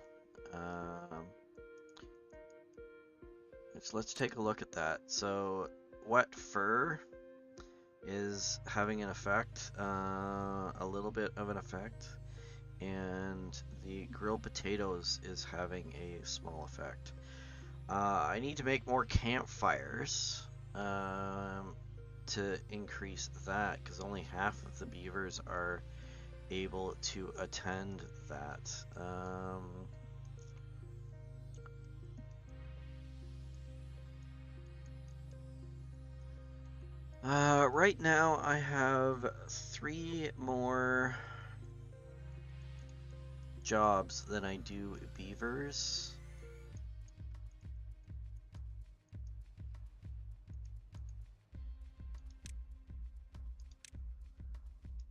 Let's take a look at that. So wet fur is having an effect, a little bit of an effect, and the grilled potatoes is having a small effect. I need to make more campfires to increase that, because only half of the beavers are able to attend that. Right now I have 3 more jobs than I do beavers.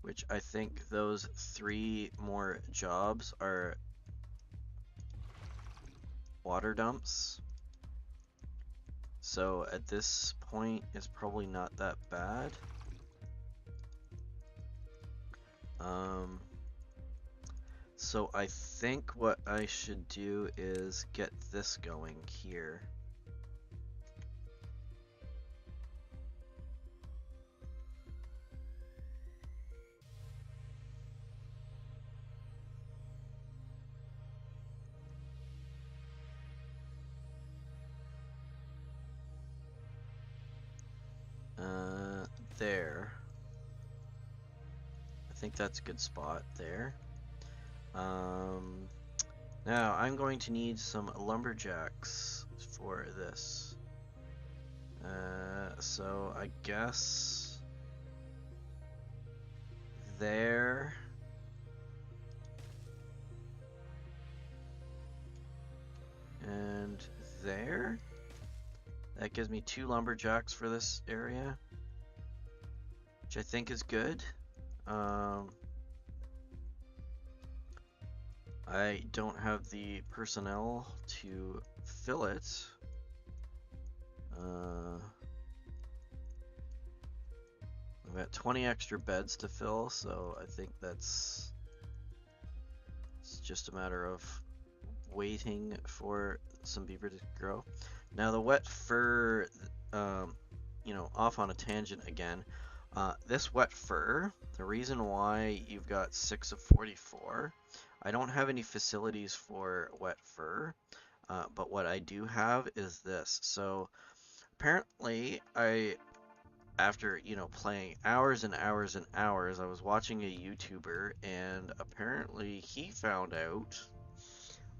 Which I think those 3 more jobs are water dumps. So at this point, it's probably not that bad. So I think what I should do is get this going here. There. I think that's a good spot there. Now I'm going to need some lumberjacks for this. So I guess there. And there. That gives me 2 lumberjacks for this area, which I think is good. I don't have the personnel to fill it. I've got 20 extra beds to fill, so I think it's just a matter of waiting for some beaver to grow. Now the wet fur, off on a tangent again. This wet fur, the reason why you've got 6 of 44, I don't have any facilities for wet fur, but what I do have is this. So apparently after, playing hours and hours and hours, I was watching a YouTuber, and apparently he found out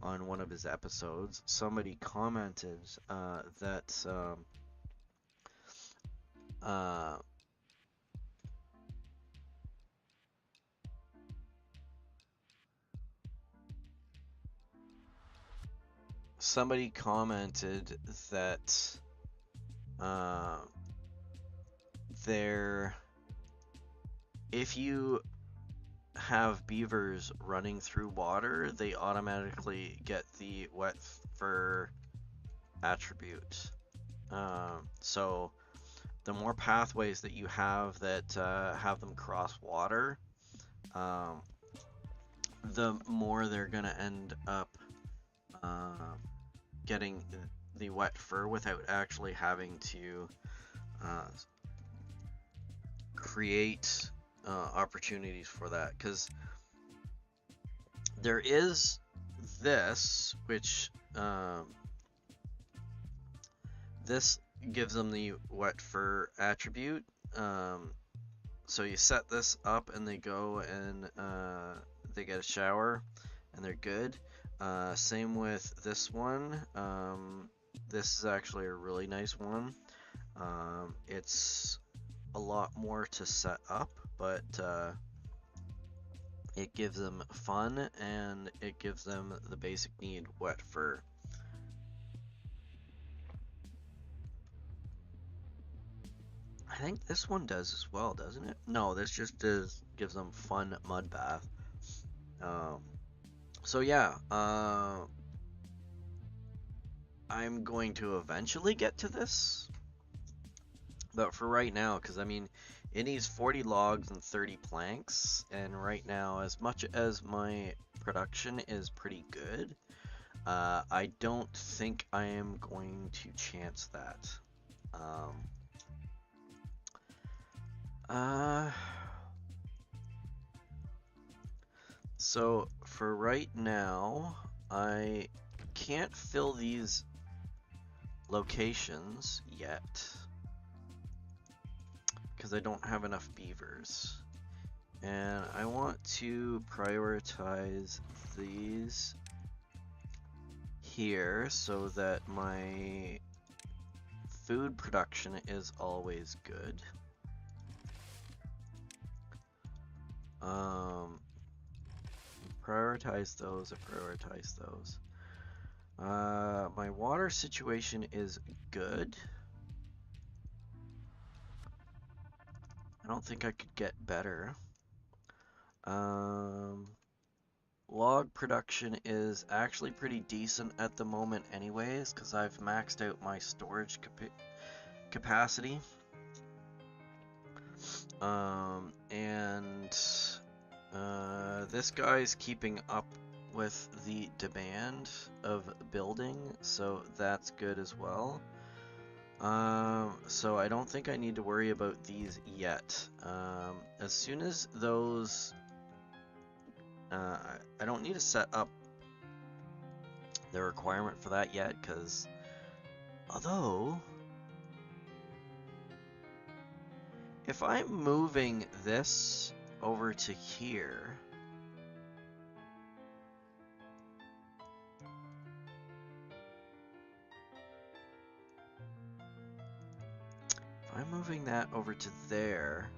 on one of his episodes, somebody commented that somebody commented that if you have beavers running through water, they automatically get the wet fur attribute. So the more pathways that you have that have them cross water, the more they're gonna end up getting the wet fur without actually having to create opportunities for that. Because There is this, which this gives them the wet fur attribute. So you set this up and they go and they get a shower and they're good. Same with this one. This is actually a really nice one. It's a lot more to set up, but it gives them fun and it gives them the basic need, wet fur. I think this one does as well, doesn't it? No, this just gives them fun mud bath. Um, so yeah, I'm going to eventually get to this, but for right now, because I mean, it needs 40 logs and 30 planks, and right now, as much as my production is pretty good, I don't think I am going to chance that. Uh, so for right now, I can't fill these locations yet because I don't have enough beavers. And I want to prioritize these here so that my food production is always good. Prioritize those, I prioritize those. My water situation is good. I don't think I could get better. Log production is actually pretty decent at the moment anyways, because I've maxed out my storage capacity. This guy's keeping up with the demand of building, so that's good as well. So I don't think I need to worry about these yet. As soon as those, I don't need to set up the requirement for that yet, because although if I'm moving this over to here, if I'm moving that over to there,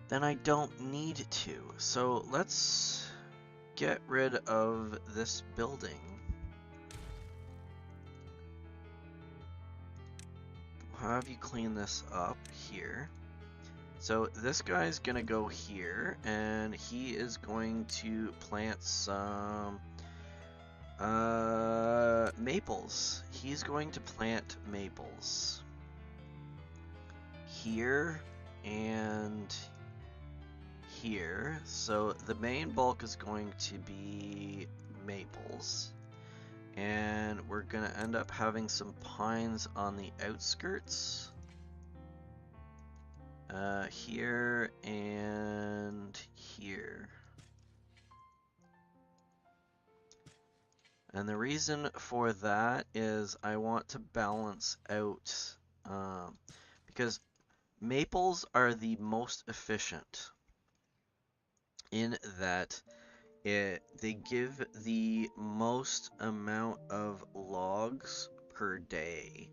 then I don't need to. So let's get rid of this building. I'll have you clean this up here. So this guy's gonna go here, and he is going to plant some maples. He's going to plant maples here and here. So the main bulk is going to be maples, and we're gonna end up having some pines on the outskirts. Here and here. And the reason for that is I want to balance out, because maples are the most efficient in that they give the most amount of logs per day.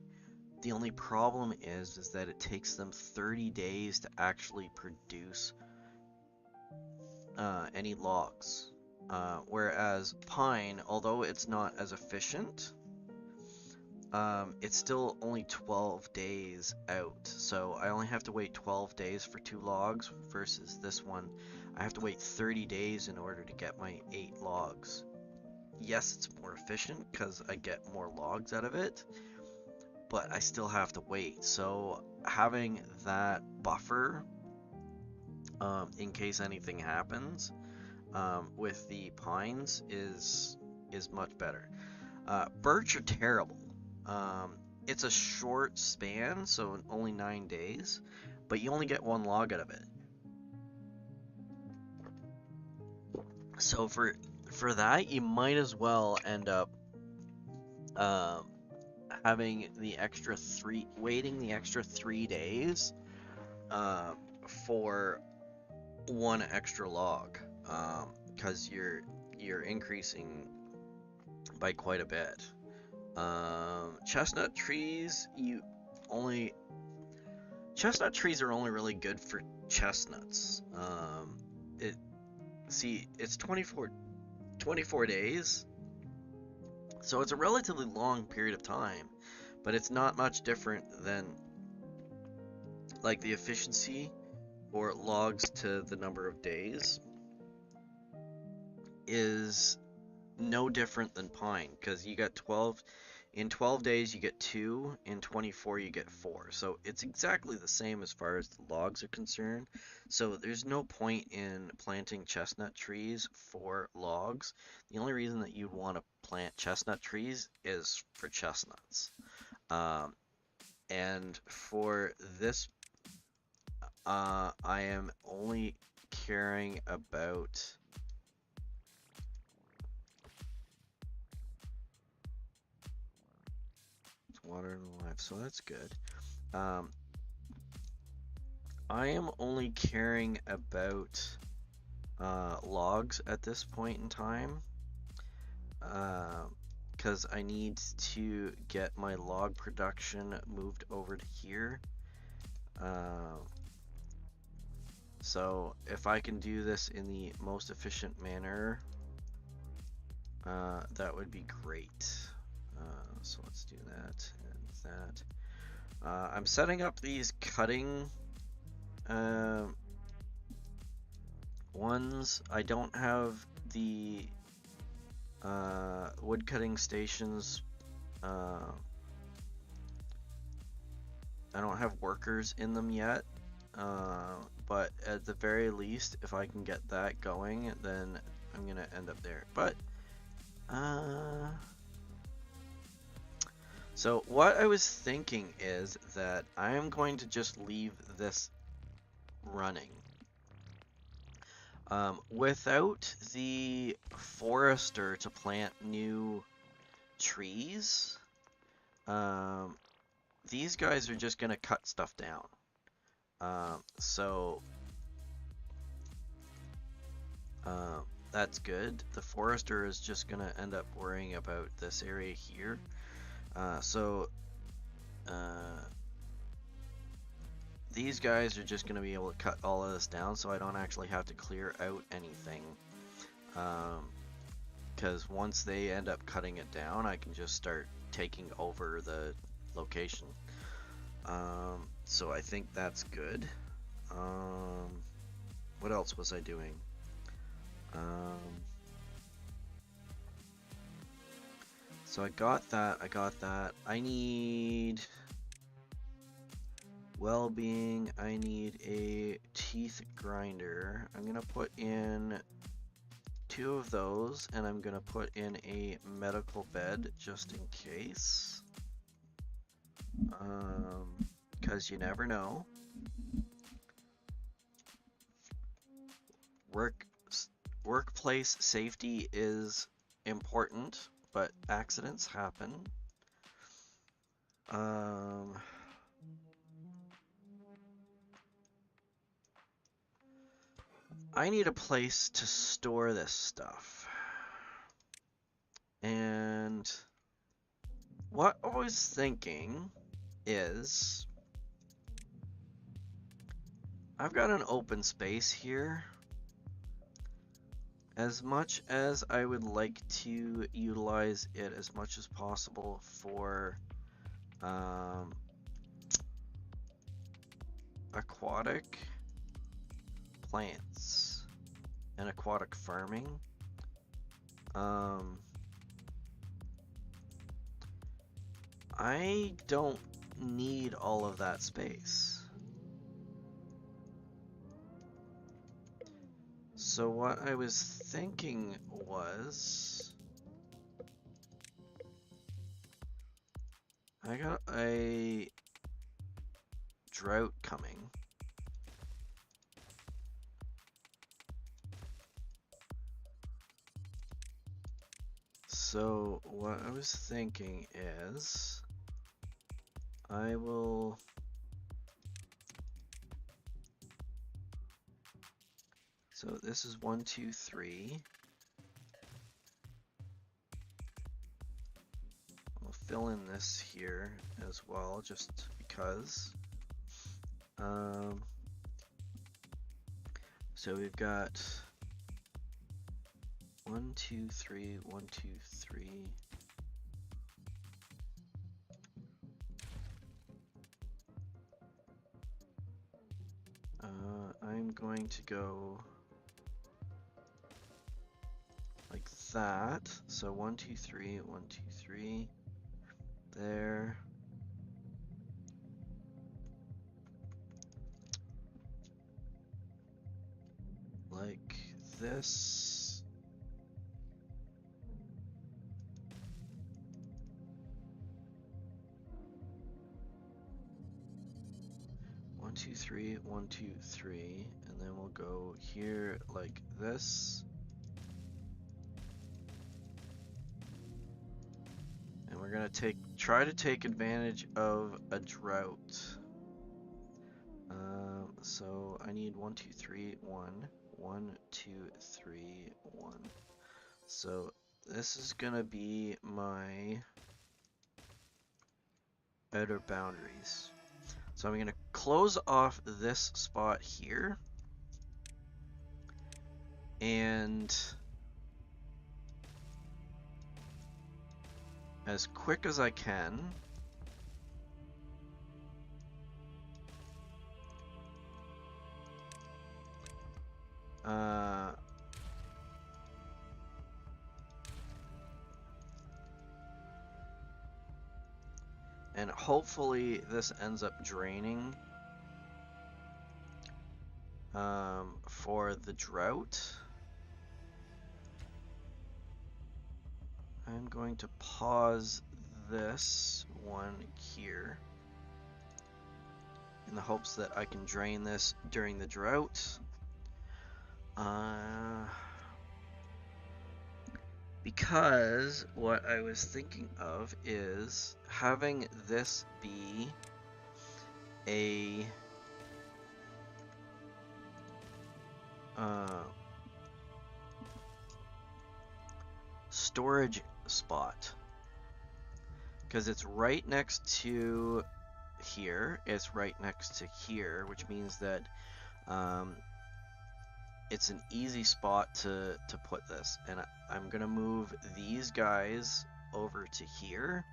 The only problem is that it takes them 30 days to actually produce any logs. Whereas pine, although it's not as efficient, it's still only 12 days out. So I only have to wait 12 days for 2 logs versus this one. I have to wait 30 days in order to get my 8 logs. Yes, it's more efficient because I get more logs out of it, but I still have to wait. So having that buffer in case anything happens with the pines is much better. Birch are terrible. It's a short span, so only 9 days, but you only get 1 log out of it. So for that, you might as well end up um, having the extra waiting the extra 3 days uh, for one extra log, because you're increasing by quite a bit. Chestnut trees, only chestnut trees are only really good for chestnuts. It see it's 24 days, so it's a relatively long period of time, but it's not much different than like the efficiency or logs to the number of days is no different than pine, because you got 12 in 12 days you get 2, in 24 you get 4. So it's exactly the same as far as the logs are concerned. So there's no point in planting chestnut trees for logs. The only reason that you'd want to plant chestnut trees is for chestnuts. Um, and for this, I am only caring about water and life, so that's good. Um, I am only caring about logs at this point in time, because I need to get my log production moved over to here. Uh, so if I can do this in the most efficient manner, that would be great. So let's do that and that. I'm setting up these cutting ones. I don't have the wood cutting stations. I don't have workers in them yet, but at the very least, if I can get that going, then I'm gonna end up there. But so what I was thinking is that I am going to just leave this running. Without the forester to plant new trees, these guys are just gonna cut stuff down. So that's good. The forester is just gonna end up worrying about this area here. So these guys are just gonna be able to cut all of this down, so I don't actually have to clear out anything. Because once they end up cutting it down, I can just start taking over the location. So I think that's good. What else was I doing? So I got that. I need well-being. I need a teeth grinder. I'm gonna put in 2 of those, and I'm gonna put in a medical bed just in case. Because you never know. Workplace safety is important, but accidents happen. I need a place to store this stuff. And what I was thinking is I've got an open space here. As much as I would like to utilize it as much as possible for aquatic plants and aquatic farming, I don't need all of that space. So what I was thinking was, I got a drought coming. So what I was thinking is I will so this is 1, 2, 3. I'll fill in this here as well just because. So we've got 1, 2, 3, 1, 2, 3. I'm going to go like that. So 1, 2, 3, 1, 2, 3. There. Like this. 1, 2, 3, 1, 2, 3, and then we'll go here like this. And we're gonna try to take advantage of a drought. So I need 1, 2, 3, 1, 1, 2, 3, 1. So this is gonna be my outer boundaries. So I'm gonna close off this spot here, and as quick as I can, and hopefully this ends up draining for the drought. I'm going to pause this one here in the hopes that I can drain this during the drought. Because what I was thinking of is having this be a storage spot, because it's right next to here, it's right next to here, which means that it's an easy spot to put this. And I'm gonna move these guys over to here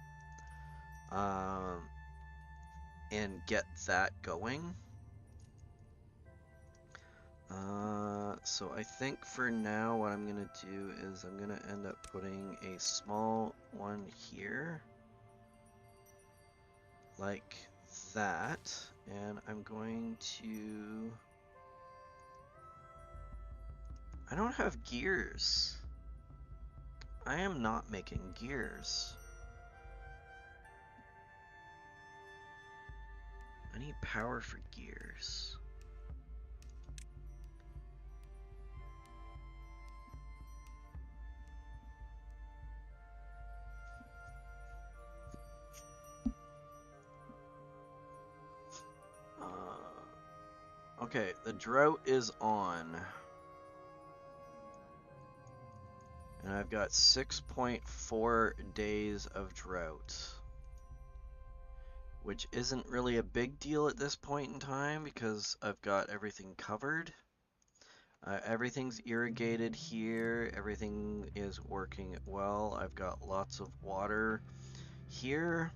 and get that going. So I think for now what I'm gonna do is I'm gonna end up putting a small one here like that, and I'm going to, I don't have gears. I am not making gears. I need power for gears. Okay, the drought is on. And I've got 6.4 days of drought, which isn't really a big deal at this point in time because I've got everything covered. Everything's irrigated here. Everything is working well. I've got lots of water here.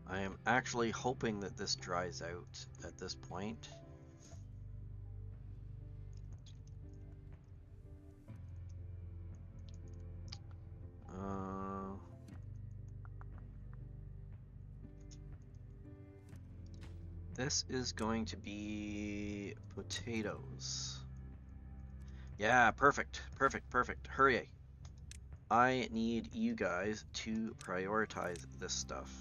I am actually hoping that this dries out at this point. This is going to be potatoes. Yeah, perfect, perfect, perfect. Hurry. I need you guys to prioritize this stuff.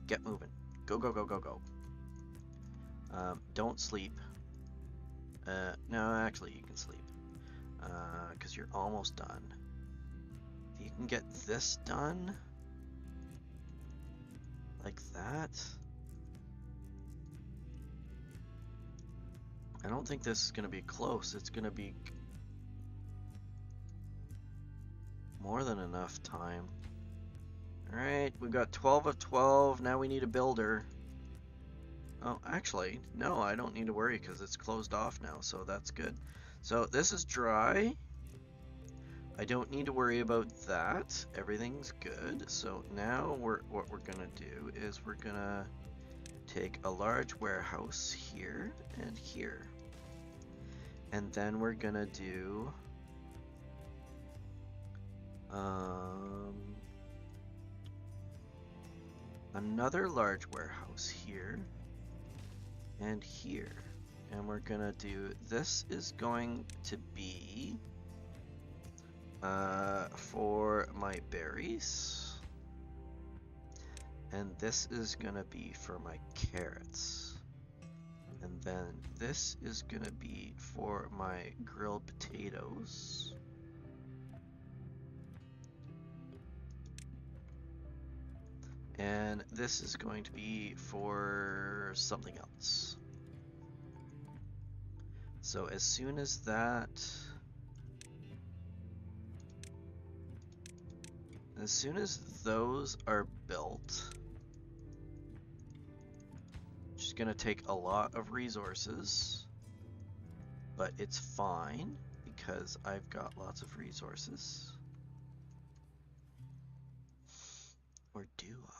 Get moving. Go, go, go, go, go. Don't sleep. No, actually, you can sleep. Because you're almost done. If you can get this done, like that. I don't think this is going to be close. It's going to be more than enough time. Alright, we've got 12 of 12. Now we need a builder. Oh, actually, no, I don't need to worry because it's closed off now, so that's good. So this is dry. I don't need to worry about that. Everything's good. So now what we're gonna do is we're gonna take a large warehouse here and here. And then we're gonna do another large warehouse here and here. And we're gonna do, this is going to be for my berries. And this is gonna be for my carrots. And then this is gonna be for my grilled potatoes. And this is going to be for something else. So as soon as those are built, which is going to take a lot of resources, but it's fine because I've got lots of resources. Or do I?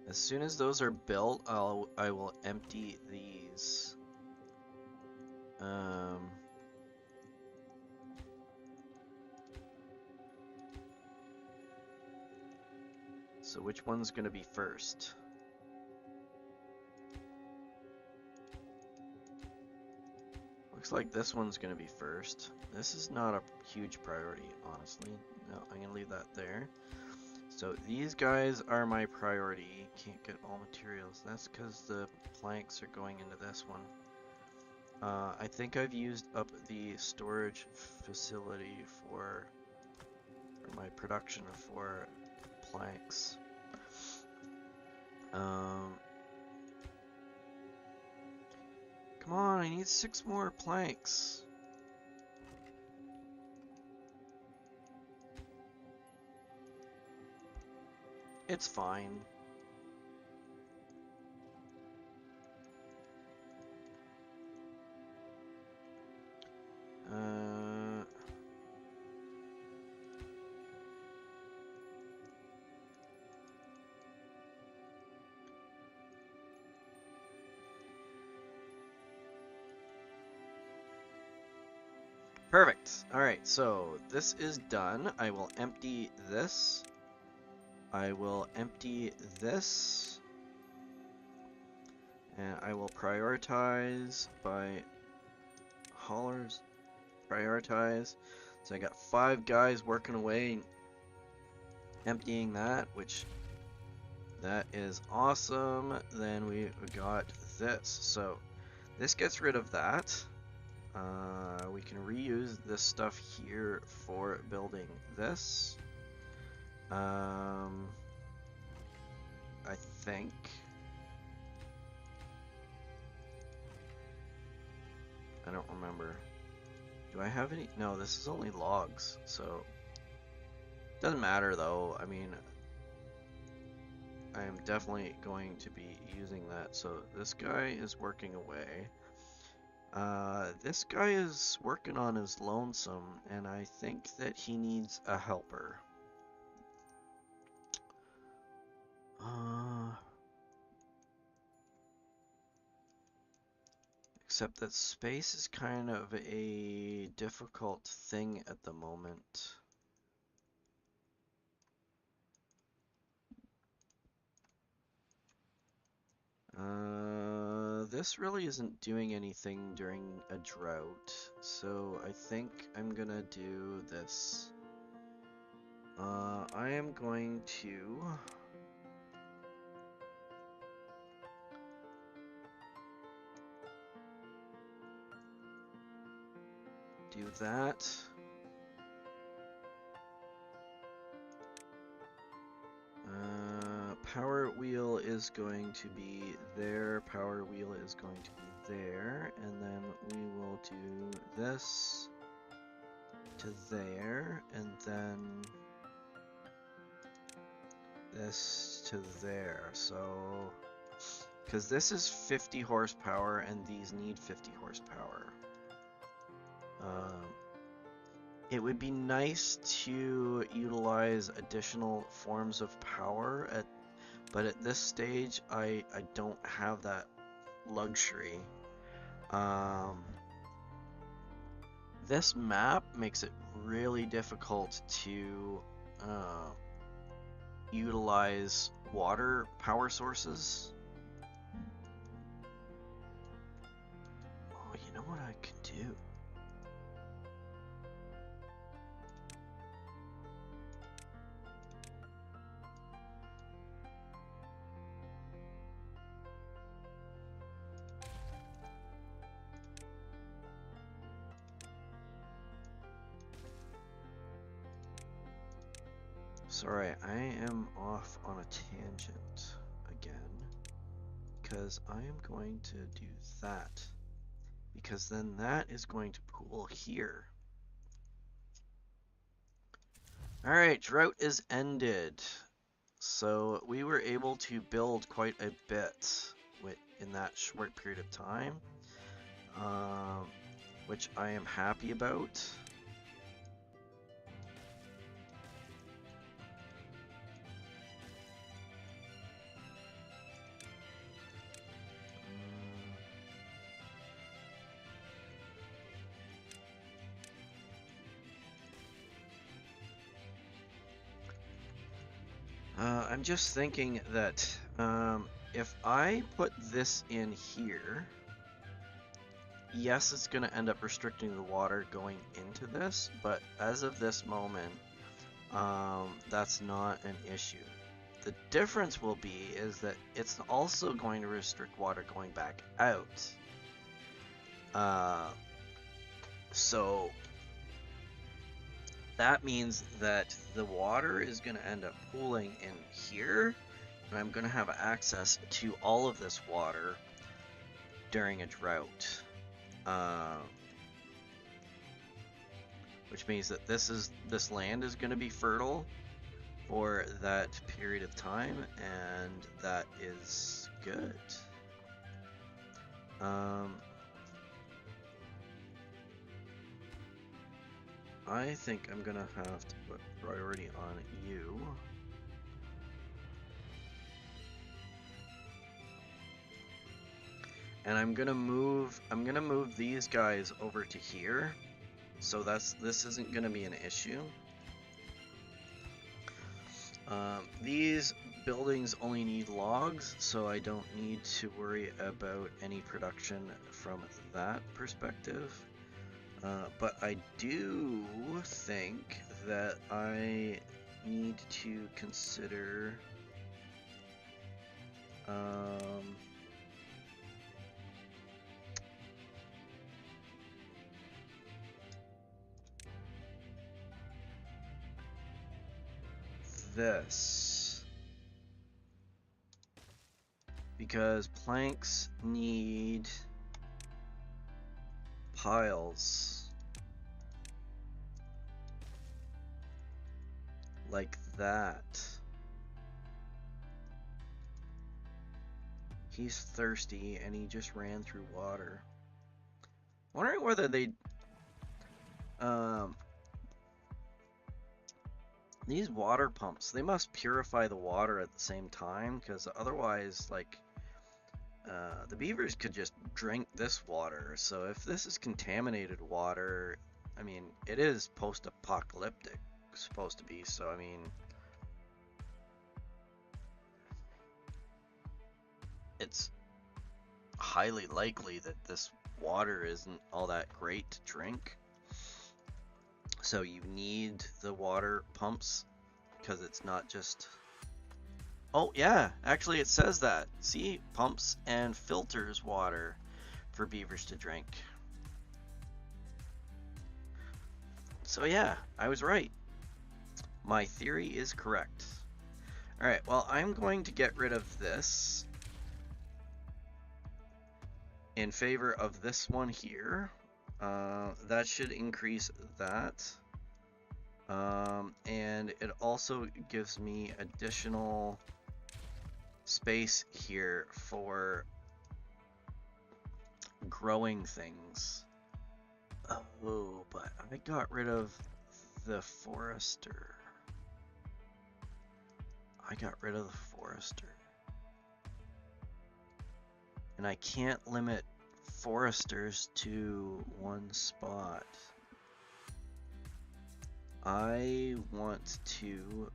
As soon as those are built, I will empty these. So which one's gonna be first? Looks like this one's gonna be first. This is not a huge priority, honestly. No, I'm gonna leave that there. So these guys are my priority. Can't get all materials. That's because the planks are going into this one. I think I've used up the storage facility for my production for planks. Come on, I need 6 more planks. It's fine. Perfect. Alright, so this is done. I will empty this. I will empty this. And I will prioritize by haulers. Prioritize. So I got 5 guys working away, emptying that, which that is awesome. Then we got this. So this gets rid of that. We can reuse this stuff here for building this. I think. I don't remember. Do I have any? No, this is only logs, so doesn't matter though. I mean, I am definitely going to be using that. So this guy is working away. This guy is working on his lonesome, and I think that he needs a helper. Except that space is kind of a difficult thing at the moment. this really isn't doing anything during a drought, so I think I'm gonna do this. I am going to do that. Power wheel is going to be there, power wheel is going to be there, and then we will do this to there, and then this to there. So, because this is 50 horsepower and these need 50 horsepower. It would be nice to utilize additional forms of power, but at this stage, I don't have that luxury. This map makes it really difficult to utilize water power sources. Oh, you know what I can do? Sorry, I am off on a tangent again, because I am going to do that, because then that is going to pool here. Alright, drought is ended. So we were able to build quite a bit in that short period of time, which I am happy about. I'm just thinking that if I put this in here, yes, it's going to end up restricting the water going into this, but as of this moment, that's not an issue. The difference will be is that it's also going to restrict water going back out. So that means that the water is going to end up pooling in here, and I'm going to have access to all of this water during a drought. Which means that this land is going to be fertile for that period of time, and that is good. I think I'm gonna have to put priority on you. And I'm gonna move these guys over to here. So this isn't gonna be an issue. These buildings only need logs, so I don't need to worry about any production from that perspective. But I do think that I need to consider this, because planks need piles like that. He's thirsty and he just ran through water. Wondering whether they these water pumps, they must purify the water at the same time, because otherwise, like, the beavers could just drink this water. So if this is contaminated water, I mean, it is post-apocalyptic, supposed to be, so I mean, it's highly likely that this water isn't all that great to drink. So you need the water pumps because it's not just... Oh yeah, actually it says that. See, pumps and filters water for beavers to drink. So yeah, I was right. My theory is correct. Alright, well, I'm going to get rid of this in favor of this one here. That should increase that. And it also gives me additional space here for growing things. Oh, but I got rid of the forester. I got rid of the forester. And I can't limit foresters to one spot. I want to...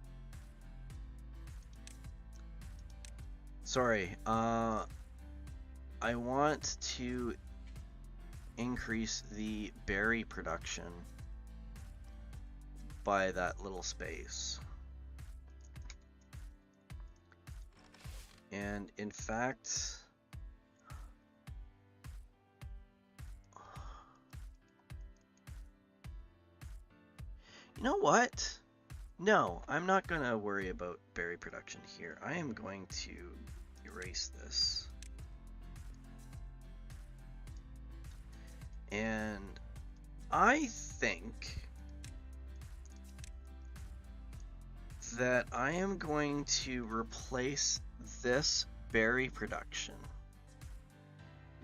Sorry, I want to increase the berry production by that little space. And in fact, you know what? No, I'm not going to worry about berry production here. I am going to erase this. And I think that I am going to replace this berry production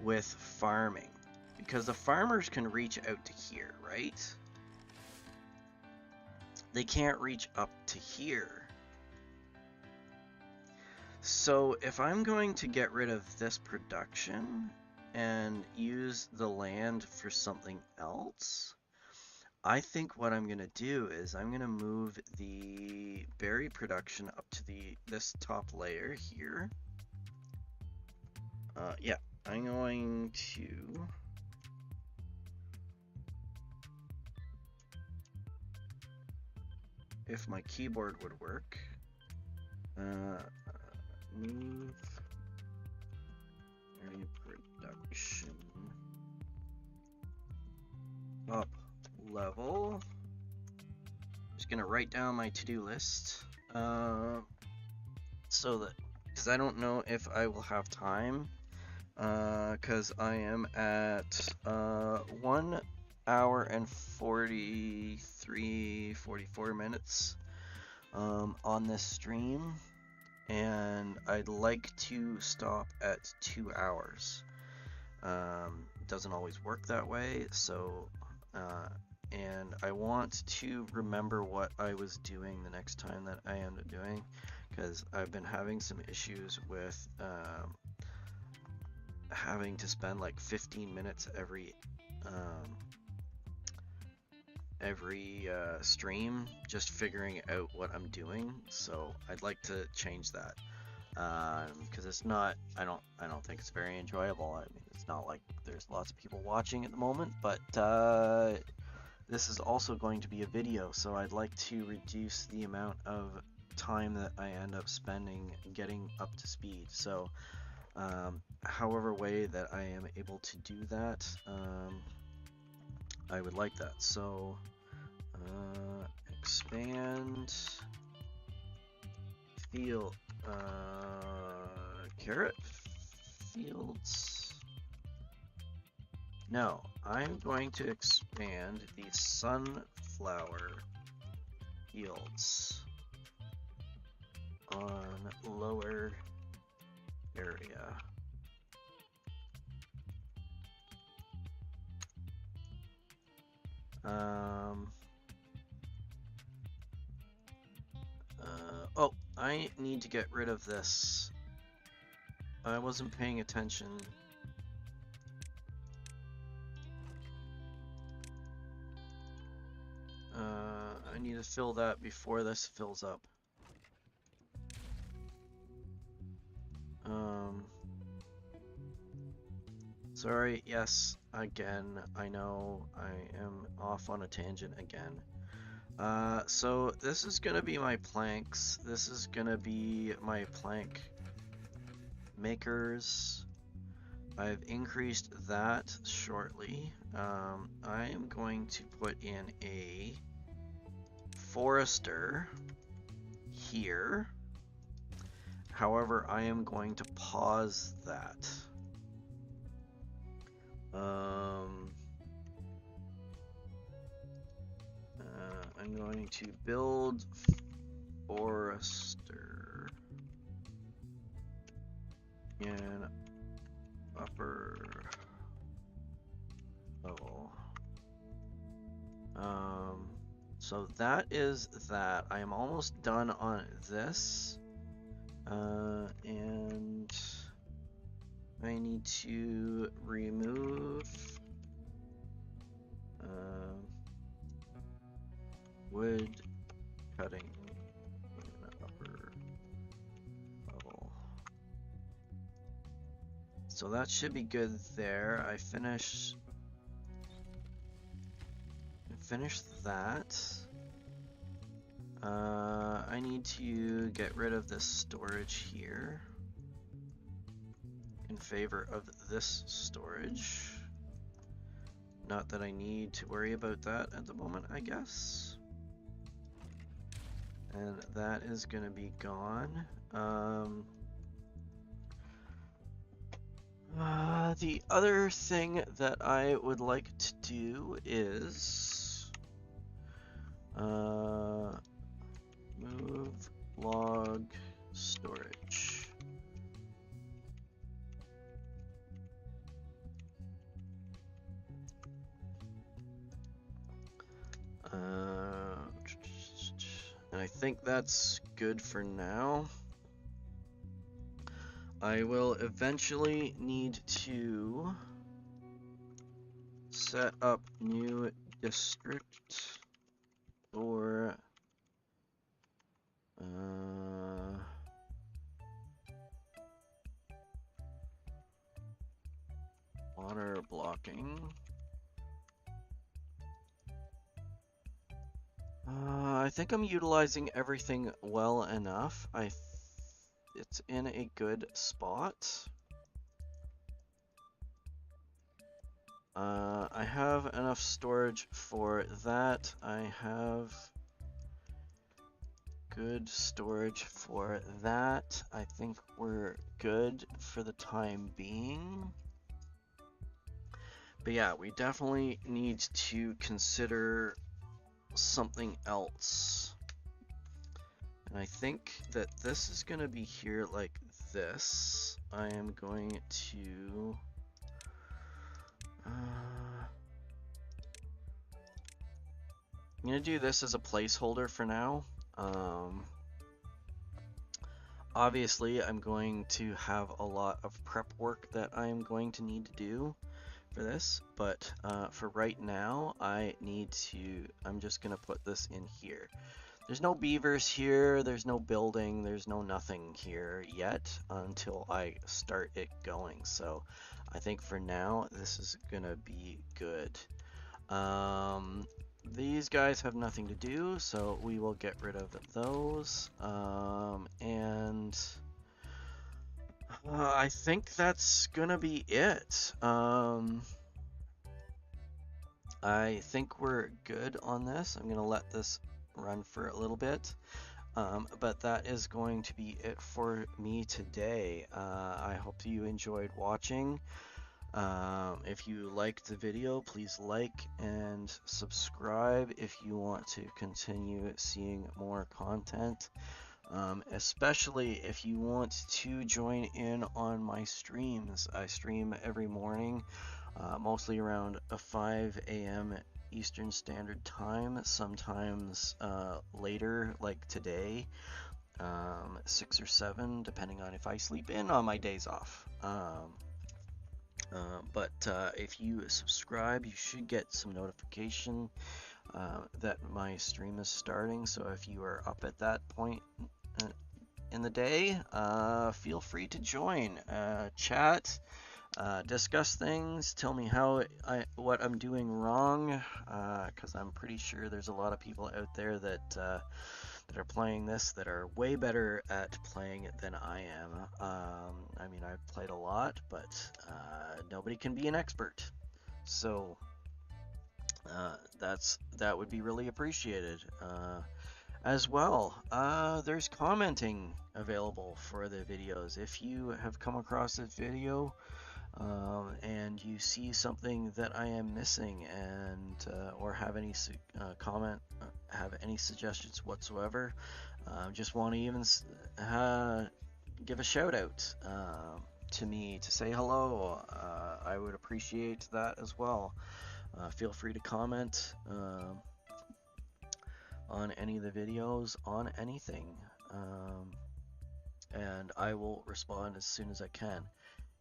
with farming, because the farmers can reach out to here, right? They can't reach up to here. So if I'm going to get rid of this production and use the land for something else, I think what I'm going to do is I'm going to move the berry production up to this top layer here. Yeah, I'm going to... If my keyboard would work, move berry production up level. Just gonna write down my to-do list, so that, because I don't know if I will have time, because I am at 1 hour and 44 minutes on this stream, and I'd like to stop at 2 hours. Doesn't always work that way, so and I want to remember what I was doing the next time that I end up doing, because I've been having some issues with having to spend like 15 minutes every stream just figuring out what I'm doing. So I'd like to change that, because it's not, I don't think it's very enjoyable. I mean, it's not like there's lots of people watching at the moment, but this is also going to be a video, so I'd like to reduce the amount of time that I end up spending getting up to speed. So however way that I am able to do that, I would like that. So expand field, carrot fields. No, I'm going to expand the sunflower fields on lower area. Oh, I need to get rid of this. I wasn't paying attention. I need to fill that before this fills up. Sorry, yes, again, I know I am off on a tangent again. So this is gonna be my planks. This is gonna be my plank makers. I've increased that shortly. I am going to put in a forester here. However, I am going to pause that. I'm going to build forester in upper level. So that is that. I am almost done on this. And I need to remove wood cutting in upper level. So that should be good there. I finished that. I need to get rid of this storage here in favor of this storage. Not that I need to worry about that at the moment, I guess. And that is gonna be gone. The other thing that I would like to do is move log storage. And I think that's good for now. I will eventually need to set up new district or water blocking. I think I'm utilizing everything well enough. It's in a good spot. I have enough storage for that. I have good storage for that. I think we're good for the time being. But yeah, we definitely need to consider something else. And I think that this is going to be here like this. I am going to I'm going to do this as a placeholder for now. Obviously, I'm going to have a lot of prep work that I'm going to need to do for this, but for right now, I'm just going to put this in here. There's no beavers here, there's no building, there's no nothing here yet until I start it going. So I think for now, this is gonna be good. These guys have nothing to do, so we will get rid of those. And I think that's gonna be it. I think we're good on this. I'm gonna let this run for a little bit, but that is going to be it for me today. I hope you enjoyed watching. If you liked the video, please like and subscribe if you want to continue seeing more content, especially if you want to join in on my streams. I stream every morning, mostly around 5 a.m. Eastern Standard Time, sometimes later, like today, 6 or 7, depending on if I sleep in on my days off. But if you subscribe, you should get some notification that my stream is starting. So if you are up at that point in the day, feel free to join, chat, discuss things. Tell me what I'm doing wrong, because I'm pretty sure there's a lot of people out there that are playing this that are way better at playing it than I am. I mean, I've played a lot, but nobody can be an expert. So that would be really appreciated. As well, there's commenting available for the videos. If you have come across this video and you see something that I am missing, and or have any have any suggestions whatsoever, just want to even give a shout out to me to say hello. I would appreciate that as well. Feel free to comment on any of the videos, on anything, and I will respond as soon as I can.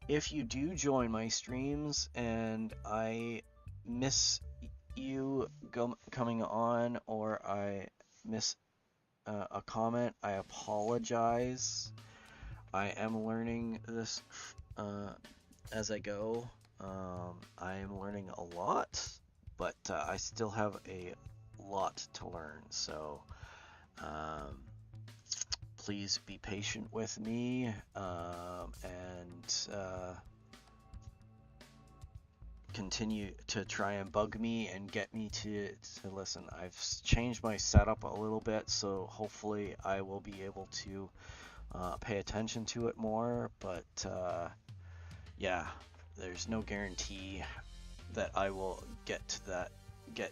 If you do join my streams and I miss you coming on, or I miss a comment, I apologize. I am learning this as I go. I am learning a lot, but I still have a lot to learn, so please be patient with me, and continue to try and bug me and get me to listen. I've changed my setup a little bit, so hopefully I will be able to pay attention to it more, but yeah, there's no guarantee that I will get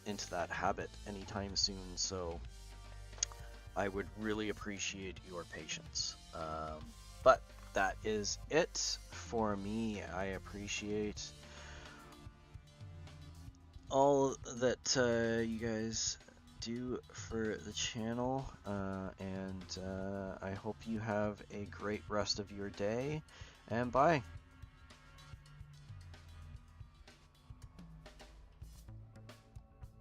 into that habit anytime soon, so I would really appreciate your patience. But that is it for me. I appreciate all that you guys do for the channel, and I hope you have a great rest of your day, and bye.